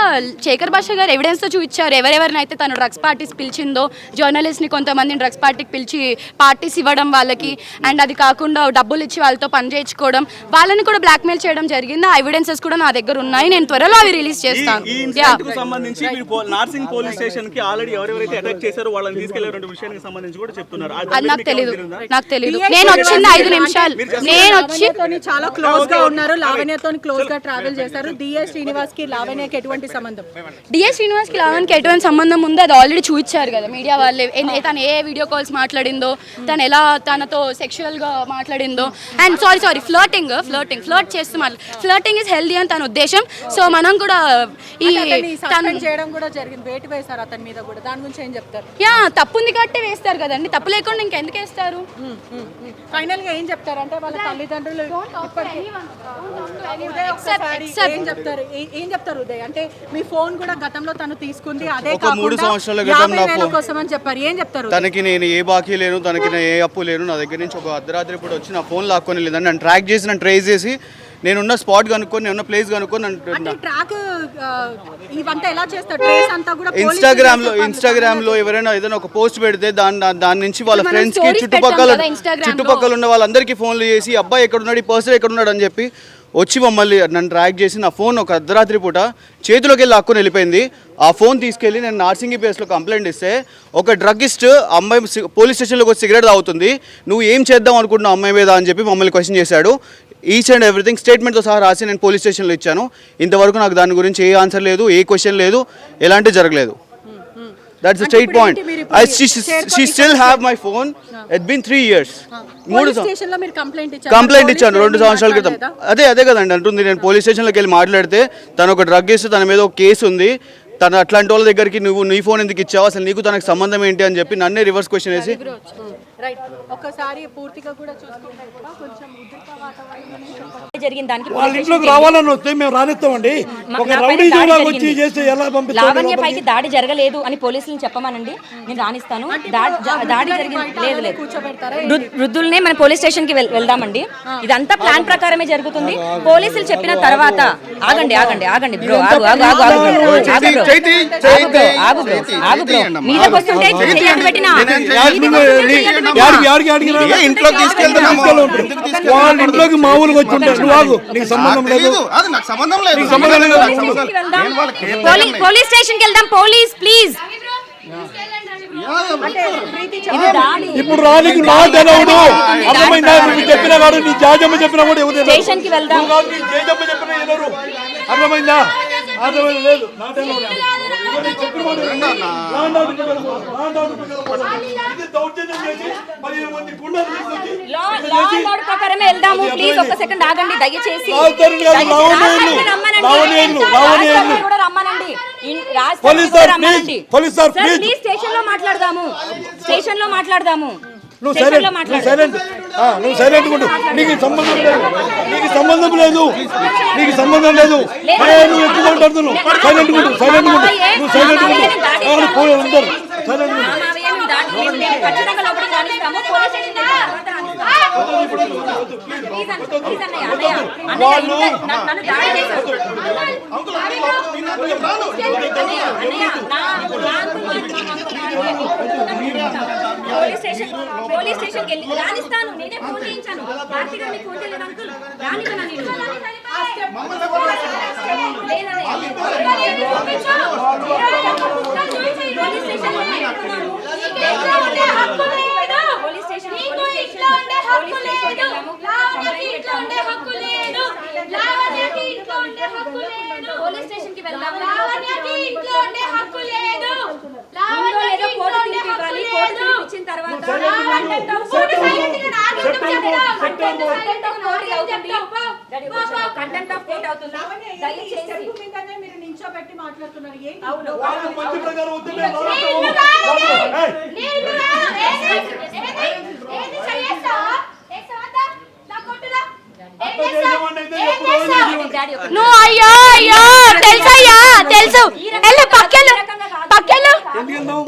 శేఖర్ భాష గారు ఎవిడెన్స్ తో చూపించారు ఎవరెవరినైతే తను డ్రగ్స్ పార్టీస్ పిలిచిందో జర్నలిస్ట్ ని కొంతమందిని డ్రగ్స్ పార్టీకి పిలిచి పార్టీస్ ఇవ్వడం వాళ్ళకి అండ్ అది కాకుండా డబ్బులు ఇచ్చి వాళ్ళతో పని చేయించుకోవడం వాళ్ళని కూడా బ్లాక్మెయిల్ చేయడం జరిగింది ఆ ఎవిడెన్సెస్ కూడా నా దగ్గర ఉన్నాయి నేను త్వరలో అవి రిలీజ్ చేస్తాను ఈ ఇన్సిడెంట్ కు సంబంధించి మీరు నార్సింగ్ పోలీస్ స్టేషన్ కి ఆల్రెడీ ఎవరెవరైతే అటాక్ చేశారో వాళ్ళని తీసుకెళ్లేటువంటి విషయానికి సంబంధించి కూడా చెప్తున్నారు అది నాకు తెలియదు నేను వచ్చింది 5 నిమిషాలు నేను వచ్చి చాలా క్లోజ్ గా ఉన్నారు లావణ్యతో క్లోజ్ గా ట్రావెల్ చేశారు డిఎస్ శ్రీనివాస్ కి లావణ్యకి ఎటువంటి సంబంధం డిఎస్ శ్రీనివాస్ కి లావణ్యకి ఎటువంటి సంబంధం ఉందో అది ఆల్రెడీ చూపించారు కదా మీడియా వాళ్ళే తను ఏ వీడియో కాల్స్ మాట్లాడిందో తను ఎలా తనతో సెక్షువల్ గా మాట్లాడిందో అండ్ సారీ ఫ్లర్ట్ చేస్తూ ఫ్లర్టింగ్ ఇస్ హెల్దీ అని తన ఉద్దేశం సో మనం కూడా ఈ చేయడం కూడా జరిగింది వేటు వేశారు అతని మీద కూడా దాని గురించి ఏం చెప్తారు యా తప్పు ఉంది కాబట్టి వేస్తారు కదండి తప్పు లేకుండా ఇంకెందుకు వేస్తారు ఫైనల్ గా ఏం చెప్తారు అంటే వాళ్ళ తల్లిదండ్రులు ఏం చెప్తారు ఉదయ్ అంటే మీ ఫోన్ కూడా గతంలో తను తీసుకుంది అదే ఒక 3 సంవత్సరాల క్రితం నా ఫోన్ కోసం అని చెప్పారు ఏం చెప్తారు తనకి నేను ఏ బాకీ లేను తనకి ఏ అప్పు లేను నా దగ్గర నుంచి ఒక అర్ధరాత్రి పూట వచ్చి నా ఫోన్ లాక్కొని వెళ్ళిందని నన్ను ట్రాక్ చేసి నన్ను ట్రేస్ చేసి నేనున్న స్పాట్ కనుక్కొని నేనున్న ప్లేస్ కనుక్కొని ట్రాక్ ఇవంతా ఎలా చేస్తారు ట్రేస్ అంతా కూడా ఇన్స్టాగ్రామ్ లో ఎవరైనా ఏదైనా ఒక పోస్ట్ పెడితే దాని నుంచి వాళ్ళ ఫ్రెండ్స్ కి చుట్టుపక్కల ఉన్న వాళ్ళందరికీ ఫోన్లు చేసి అబ్బాయి ఎక్కడున్నాడు ఈ పర్సన్ ఎక్కడున్నాడు అని చెప్పి వచ్చి మమ్మల్ని నన్ను ట్రాక్ చేసి నా ఫోన్ ఒక అర్ధరాత్రి పూట చేతిలోకి వెళ్ళి లాక్కొని వెళ్ళిపోయింది ఆ ఫోన్ తీసుకెళ్ళి నేను నార్సింగి ప్లేస్లో కంప్లైంట్ ఇస్తే ఒక డ్రగ్గిస్ట్ అమ్మాయి పోలీస్ స్టేషన్లోకి వచ్చి సిగరెట్ తాగుతుంది నువ్వు ఏం చేద్దాం అనుకుంటున్నావు అమ్మాయి మీద అని చెప్పి మమ్మల్ని క్వశ్చన్ చేశాడు ఈచ్ అండ్ ఎవ్రీథింగ్ స్టేట్మెంట్తో సహా రాసి నేను పోలీస్ స్టేషన్లో ఇచ్చాను ఇంతవరకు నాకు దాని గురించి ఏ ఆన్సర్ లేదు ఏ క్వశ్చన్ లేదు ఎలాంటి జరగలేదు That's the straight point. She still have my phone. It's been 3 years. Complaint ఇచ్చాను 2 సంవత్సరాల క్రితం అదే కదండి అంటుంది నేను పోలీస్ స్టేషన్లోకి వెళ్ళి మాట్లాడితే తను ఒక డ్రగ్ ఇస్తే తన మీద ఒక కేసు ఉంది తను అట్లాంటి వాళ్ళ దగ్గరికి నువ్వు నీ ఫోన్ ఎందుకు ఇచ్చావు అసలు నీకు తనకు సంబంధం ఏంటి అని చెప్పి నన్నే రివర్స్ క్వశ్చన్ వేసి ఒకసారి పూర్తిగా కూడా చూసుకుంటే కొంచెం జరిగిన దానికి వాళ్ళ ఇంట్లోకి రావాలని వస్తే మేము రానిస్తామండి ఒక రౌడీ వచ్చి చేస్తే ఎలా పంపిస్తారు లావణ్య పైకి దాడి జరగలేదు అని పోలీసులను చెప్పమనండి నేను రానిస్తాను దాడి జరిగింది లేదు వృద్ధుల్నే మన పోలీస్ స్టేషన్ కి వెళ్దామండి ఇదంతా ప్లాన్ ప్రకారమే జరుగుతుంది పోలీసులు చెప్పిన తర్వాత ఆగండి బ్రో మీదకి వస్తుంటే పెట్టిన ఏ ఇంట్లోకి తీసుకెళ్తున్నాము? ఎందుకు తీసుకెళ్తున్నాము? వాళ్ళ ఇంట్లోకి మామూలుగా వచ్చి ఉంటారు. నువ్వు ఆగు, నీకు సంబంధం లేదు. తెలీదు. అది నాకు సంబంధం లేదు. నీకు సంబంధం లేదు. పోలీస్ స్టేషన్ కి వెళ్దాం. Police please. ఇప్పుడు రానికి నాకు అనవుడు. అర్థమైందా? నువ్వు చెప్పినా కాదు, నీ జాజమ్మ చెప్పినా కూడా ఎవరు స్టేషన్ కి వెళ్దాం. నీ జేజమ్మ చెప్పినా ఎవరు అర్థమైందా? అర్థమైంది లేదు. ప్రకారమే వెళ్దాము. ప్లీజ్ ఒక్క సెకండ్ ఆగండి దయచేసి. కూడా రమ్మనండి. పోలీస్ సార్ ప్లీజ్ స్టేషన్ లో మాట్లాడదాము. స్టేషన్ లో మాట్లాడదాము. నువ్వు సైలెంట్ ఉండు. నీకు సంబంధం లేదు. నీకు సంబంధం లేదు. నీకు సంబంధం లేదు. నువ్వు ఎక్కువ మాట్లాడుతున్నావు. సైలెంట్ ఉండు. నువ్వు సైలెంట్ ఉండు. అందరు సైలెంట్ ఉండు. ఖచ్చితంగా లోపలికి రానిస్తాము. పోలీస్ స్టేషన్ నన్ను దాడి చేశారు. పోలీస్ స్టేషన్కి వెళ్ళి రానిస్తాను. నేనే ఫోన్ చేయించాను. కార్తీక్ గారిని ఫోన్ చేయలేదు అంకుల్. రానివ్వనా నేను? పోలీస్ స్టేషన్ కి వెళ్దాం. ఇచ్చిన తర్వాత కంటెంట్ ఆఫ్ కోర్ట్ అవుతుంది. మీరు నించోబెట్టి మాట్లాడుతున్నారు. నువ్వు అయ్యో అయ్యో తెలుసయ్యా తెలుసు.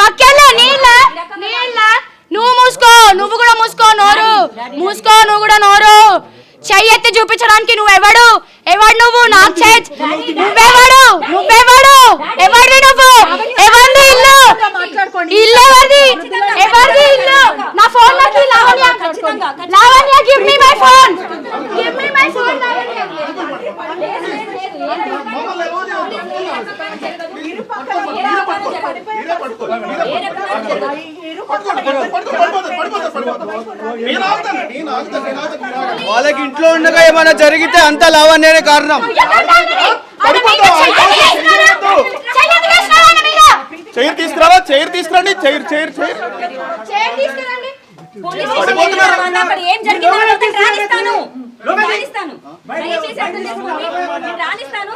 పక్కెళ్ళు నీళ్ళ నువ్వు మూసుకో. నువ్వు కూడా మూసుకో నోరు. నువ్వు కూడా నోరు. చెయ్యి ఎత్తి చూపించడానికి నువ్వెవడు? నువ్వు నాకు చెయ్యి. నువ్వెవడు? ఎవరిది నువ్వు? ఎవరిది ఇల్లు? ఇల్లు ఎవరిది? ఇల్లు? నా ఫోన్ లోకి Lavanya give me my phone. వాళ్ళకి ఇంట్లో ఉండగా ఏమైనా జరిగితే అంత లావణ్యనే కారణం. చైర్ తీసుకురావా? చైర్ తీసుకురండి. చైర్ ఏం జరిగిందో రానిస్తాను. దయచేసి అర్థం చేసుకోండి. రానిస్తాను.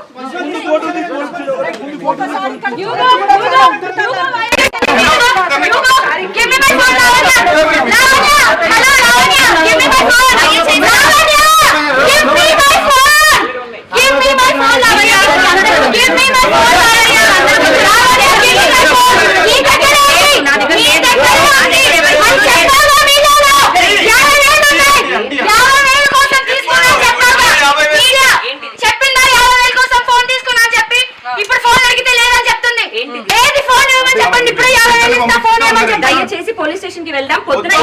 దయచేసి పోలీస్ స్టేషన్ కి వెళ్దాం. పొద్దున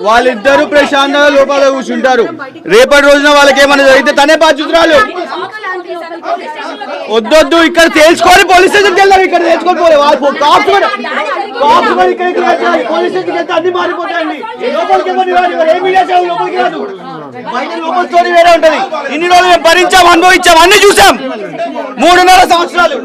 వాళ్ళిద్దరూ ప్రశాంతంగా లోపల కూర్చుంటారు. రేపటి రోజున వాళ్ళకి ఏమైనా జరిగితే తనే బాధ్యుతురాలు. వద్దొద్దు, ఇక్కడ తేల్చుకొని పోలీస్ స్టేషన్కి వెళ్దాం. ఇక్కడ తేల్చుకొని పోలే పోలీస్ స్టేషన్కి వెళ్తే అన్ని మారిపోతాయండి. లోపలికి ఎవరిని రాదు, ఏ మీడియా ఛానల్ లోపలికి రాదు. బయట లోపల స్టోరీ వేరే ఉంటది. ఇన్ని రోజులు మేము భరించాం, అనుభవించాం, అన్ని చూసాం. 3.5 సంవత్సరాలు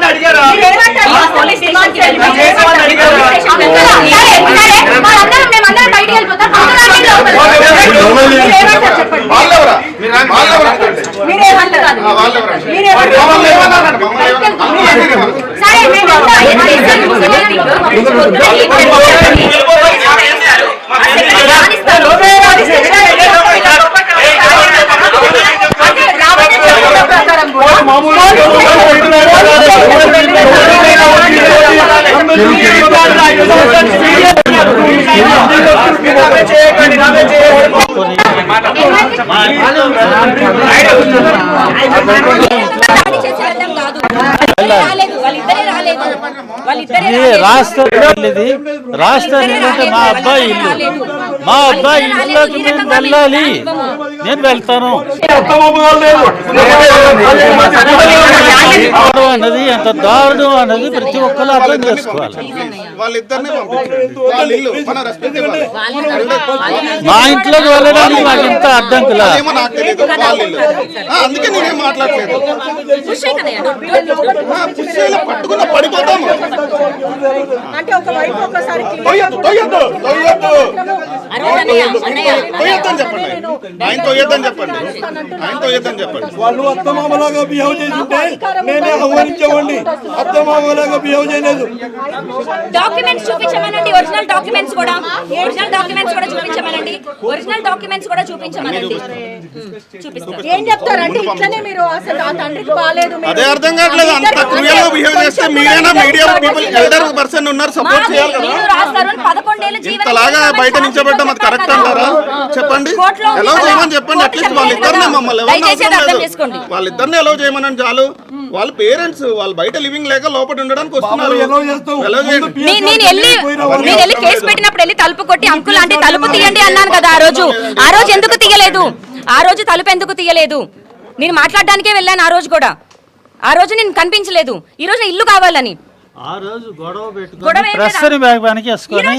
అడిగారా? రాస్తారు ఏంటంటే మా అబ్బాయి ఇల్లులోకి మేము వెళ్ళాలి, నేను వెళ్తాను అన్నది ఎంత దారుణం అన్నది ప్రతి ఒక్కరు అర్థం చేసుకోవాలి. మా ఇంట్లోకి వెళ్ళడానికి మాకు ఇంత అడ్డంకులా? అందుకే నేనేం మాట్లాడలేదు. పడిపోతాము. అంటే ఒకవైపు ఒకసారి వాళ్ళు అత్తమామలాగా బిహేవ్ చేస్తుంటే నేనే ఆహ్వానించేవాడిని. అత్తమామలాగా బిహేవ్ చేయలేదు. డాక్యుమెంట్స్ చూపించమనండి, ఒరిజినల్ డాక్యుమెంట్స్ కూడా చూపించమనండి, ఒరిజినల్ డాక్యుమెంట్స్ కూడా చూపించమనండి. ఏం చెప్తారంటే ఇట్లనే మీరు అసలు ఆ తండ్రికి బాలేదు, అదే అర్థం కావట్లేదు. అంత క్రూయల్ గా బిహేవ్ చేస్తే మీడియా పీపుల్ ఎల్డర్ పర్సన్ ఉన్నారు, సపోర్ట్ చేయాలి కదా. ఇంతలాగా బయట నిల్చోబెట్టడం అది కరెక్ట్ అంటారా? చెప్పండి, ఎలా చేయమని చెప్పండి. అట్లీస్ట్ వాళ్ళిద్దరినే మమ్మల్ని వాళ్ళిద్దరిని ఎలా చేయమని చాలు. వాళ్ళ పేరెంట్స్ వాళ్ళు బయట లివింగ్ లేక లోపల ఉండడానికి వస్తున్నారు. నేను వెళ్ళి కేసు పెట్టినప్పుడు వెళ్ళి తలుపు కొట్టి అంకుల్ అంటే తలుపు తీయండి అన్నాను కదా. ఆ రోజు ఎందుకు తీయలేదు? ఆ రోజు తలుపు ఎందుకు తీయలేదు? నేను మాట్లాడడానికే వెళ్ళాను. ఆ రోజు కూడా ఆ రోజు నేను కనిపించలేదు. ఈ రోజు ఇల్లు కావాలని ఆ రోజు గొడవ పెట్టుకొని ప్రెస్ని బ్యాగ్కి వేసుకొని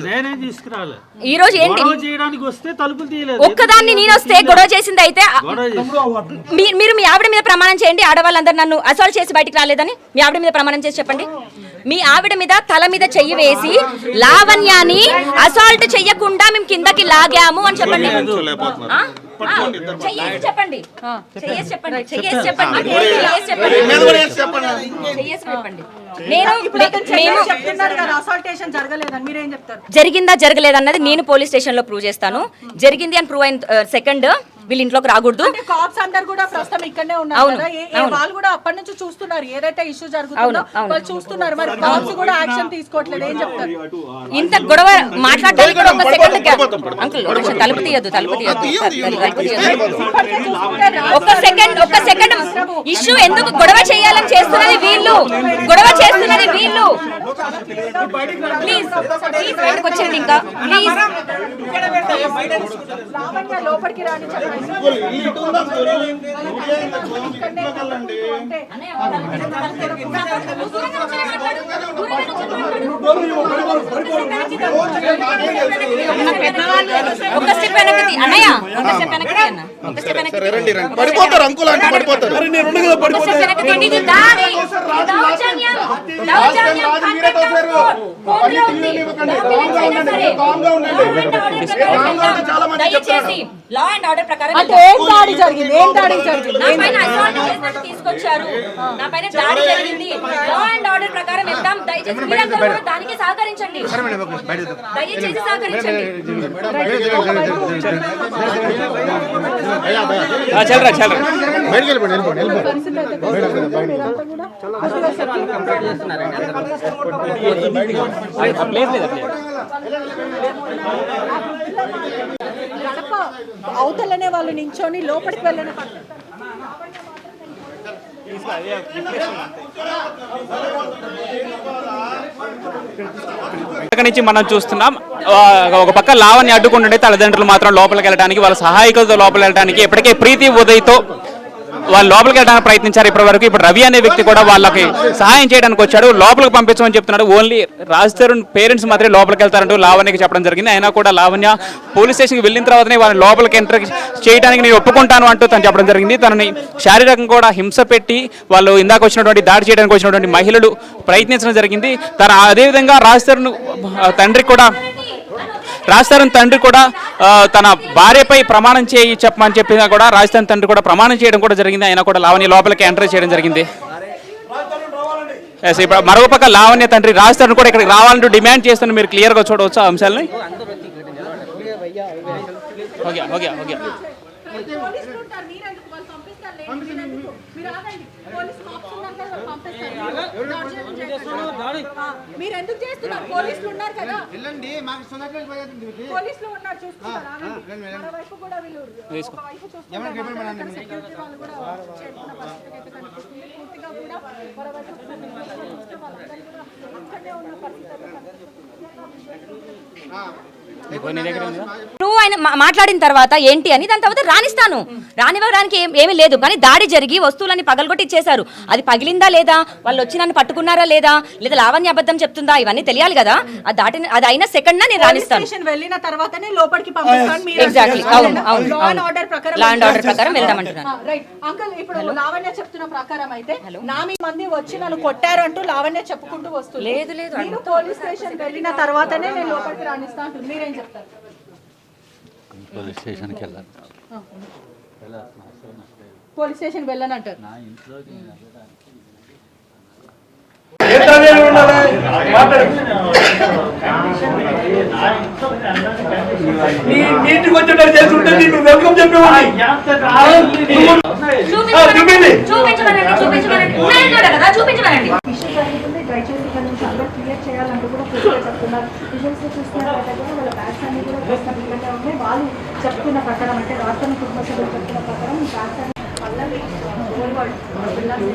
నేనే తీసుకురాలి. ఈ రోజు ఏంటి చేయడానికి వస్తే తలుపులు తీయలేదు. ఒక్కదాన్ని నేను వస్తే గొడవ చేసింది అయితే మీరు మీ ఆవిడ మీద ప్రమాణం చేయండి. ఆడవాళ్ళందరూ నన్ను అసాల్ట్ చేసి బయటికి రాలేదని మీ ఆవిడ మీద ప్రమాణం చేసి చెప్పండి. మీ ఆవిడ మీద తల మీద చెయ్యి వేసి లావణ్యాన్ని అసాల్ట్ చెయ్యకుండా మేము కిందకి లాగాము అని చెప్పండి. చెప్పండి జరిగిందా జరగలేదన్నది నేను పోలీస్ స్టేషన్ లో ప్రూవ్ చేస్తాను. జరిగింది అని ప్రూవ్ అయిన సెకండ్ వీళ్ళ ఇంట్లోకి రాకూడదు. కాప్స్ అందరు కూడా ప్రస్తుతం ఇక్కడనే ఉన్నారు కదా, వాళ్ళు కూడా అప్పటి నుంచి చూస్తున్నారు ఏదైతే ఇష్యూ జరుగుతుందో వాళ్ళు చూస్తున్నారు. మరి కాప్స్ కూడా యాక్షన్ తీసుకోవట్లేదు, ఏం చెప్తారు? ఇంత గొడవ మాట్లాడడానికి కూడా ఒక సెకండ్ అంకుల్ తలుపు తీయద్దు ఒక సెకండ్ ఇష్యూ ఎందుకు గొడవ చేయాలని చేస్తున్నది వీళ్ళు. ప్లీజ్ బయటకు వచ్చేయండి. ఇంకా ప్లీజ్ లోపలికి రాని పడిపోతారు అంకుల్ అంటే పడిపోతారు. దౌర్జన్యం కోర్టులో ఉంది. దయచేసి లా అండ్ ఆర్డర్ ప్రకారం అంటే ఏం దాడి జరిగింది, ఏం దాడి జరిగింది? నా పైన అసాల్ట్ చేసినట్టు తీసుకొచ్చారు, నా పైన దాడి జరిగింది. లా అండ్ ఆర్డర్ ప్రకారం వెళ్దాం. దయచేసి మీరందరూ కూడా దానికి సహకరించండి, దయచేసి సహకరించండి. చల్రా చల్రా ప్లేస్ లేదా గడప అవతలనే వాళ్ళు నించొని లోపలికి వెళ్ళిన అక్కడి నుంచి మనం చూస్తున్నాం ఒక పక్క లావణ్య అడ్డుకుంటుంటే తల్లిదండ్రులు మాత్రం లోపలికి వెళ్ళడానికి వాళ్ళ సహాయకులతో లోపలికి వెళ్ళడానికి ఇప్పటికే ప్రీతి ఉదయ్తో వాళ్ళు లోపలికి వెళ్ళడానికి ప్రయత్నించారు ఇప్పటి వరకు. ఇప్పుడు రవి అనే వ్యక్తి కూడా వాళ్ళకి సహాయం చేయడానికి వచ్చాడు, లోపలికి పంపించమని చెప్తున్నాడు. ఓన్లీ రాజ్ తరుణ్ పేరెంట్స్ మాత్రమే లోపలికి వెళ్తారంటూ లావణ్యకి చెప్పడం జరిగింది. అయినా కూడా లావణ్య పోలీస్ స్టేషన్కి వెళ్ళిన తర్వాతనే వాళ్ళని లోపలికి ఎంటర్ చేయడానికి నేను ఒప్పుకుంటాను అంటూ తను చెప్పడం జరిగింది. తనని శారీరకంగా కూడా హింస పెట్టి వాళ్ళు ఇందాక వచ్చినటువంటి దాడి చేయడానికి వచ్చినటువంటి మహిళలు ప్రయత్నించడం జరిగింది. తన అదేవిధంగా రాజ్ తరుణ్ తండ్రి కూడా తన భార్యపై ప్రమాణం చెప్పమని చెప్పినా కూడా రాజ్ తరుణ్ తండ్రి కూడా ప్రమాణం చేయడం కూడా జరిగింది. అయినా కూడా లావణ్య లోపలికి ఎంటర్ చేయడం జరిగింది. ఇప్పుడు మరొక పక్క లావణ్య తండ్రి రాజ్ తరుణ్ కూడా ఇక్కడికి రావాలంటూ డిమాండ్ చేస్తున్న మీరు క్లియర్గా చూడవచ్చు ఆ అంశాలని. మీరు ఎందుకు చేస్తున్నారు? పోలీసులు ఉన్నారు కదా, పోలీసులు ఉన్నారు చూసుకుంటారా? మరోవైపు కూడా వీళ్ళు ఒకవైపు చూస్తున్నారు, సెక్యూరిటీ వాళ్ళు కూడా చేరుకున్న పరిస్థితి అయితే కనిపిస్తుంది. పూర్తిగా కూడా మరోవైపు వాళ్ళందరూ కూడా ఇక్కడే ఉన్న పరిస్థితి అయితే నువ్వు ఆయన మాట్లాడిన తర్వాత ఏంటి అని దాని తర్వాత రానిస్తాను, రానివ్వడానికి ఏమీ లేదు. కానీ దాడి జరిగి వస్తువులని పగలగొట్టి ఇచ్చేశారు. అది పగిలిందా లేదా, వాళ్ళు వచ్చి నన్ను పట్టుకున్నారా లేదా లావణ్య అబద్ధం చెప్తుందా, ఇవన్నీ తెలియాలి కదా. అది అయిన సెకండ్ నేను రానిస్తాను. వెళ్ళిన తర్వాతనే లోపలికి పంపిస్తాను. ఎగ్జాక్ట్లీ, అవును అవును, లా అండ్ ఆర్డర్ ప్రకారం వెళ్దామంటున్నాను. రైట్ అంకుల్, ఇప్పుడు లావణ్య చెప్తున్న ప్రకారం అయితే 4 మంది వచ్చి నన్ను కొట్టారు అంటూ లావణ్య చెప్పుకుంటూ వస్తుంది. లేదు లేదు, పోలీస్ స్టేషన్ వెళ్ళిన తర్వాతనే నేను లోపలికి రానిస్తా అంటుంది. మీరేం చెప్తారు? పోలీస్ స్టేషన్కి వెళ్ళాలి, పోలీస్ స్టేషన్ వెళ్ళనంటారు. నీటికి వచ్చేటట్టు చేస్తుంటే నీకు వెల్కమ్ చెప్పేవాడిని. దయచేసి ఇక్కడ నుంచి అందరూ క్లియర్ చేయాలంటూ కూడా పూర్తిగా చెప్తున్నారు. విజువల్స్ చూస్తున్న వాళ్ళ బ్యాగ్స్ అన్ని కూడా ప్రశ్నలుగానే ఉన్నాయి. వాళ్ళు చెప్తున్న ప్రకారం అంటే రాష్ట్రం కుటుంబ సభ్యులు చెప్తున్న ప్రకారం బ్యాగ్స్ అన్ని పల్లవి పిల్లలు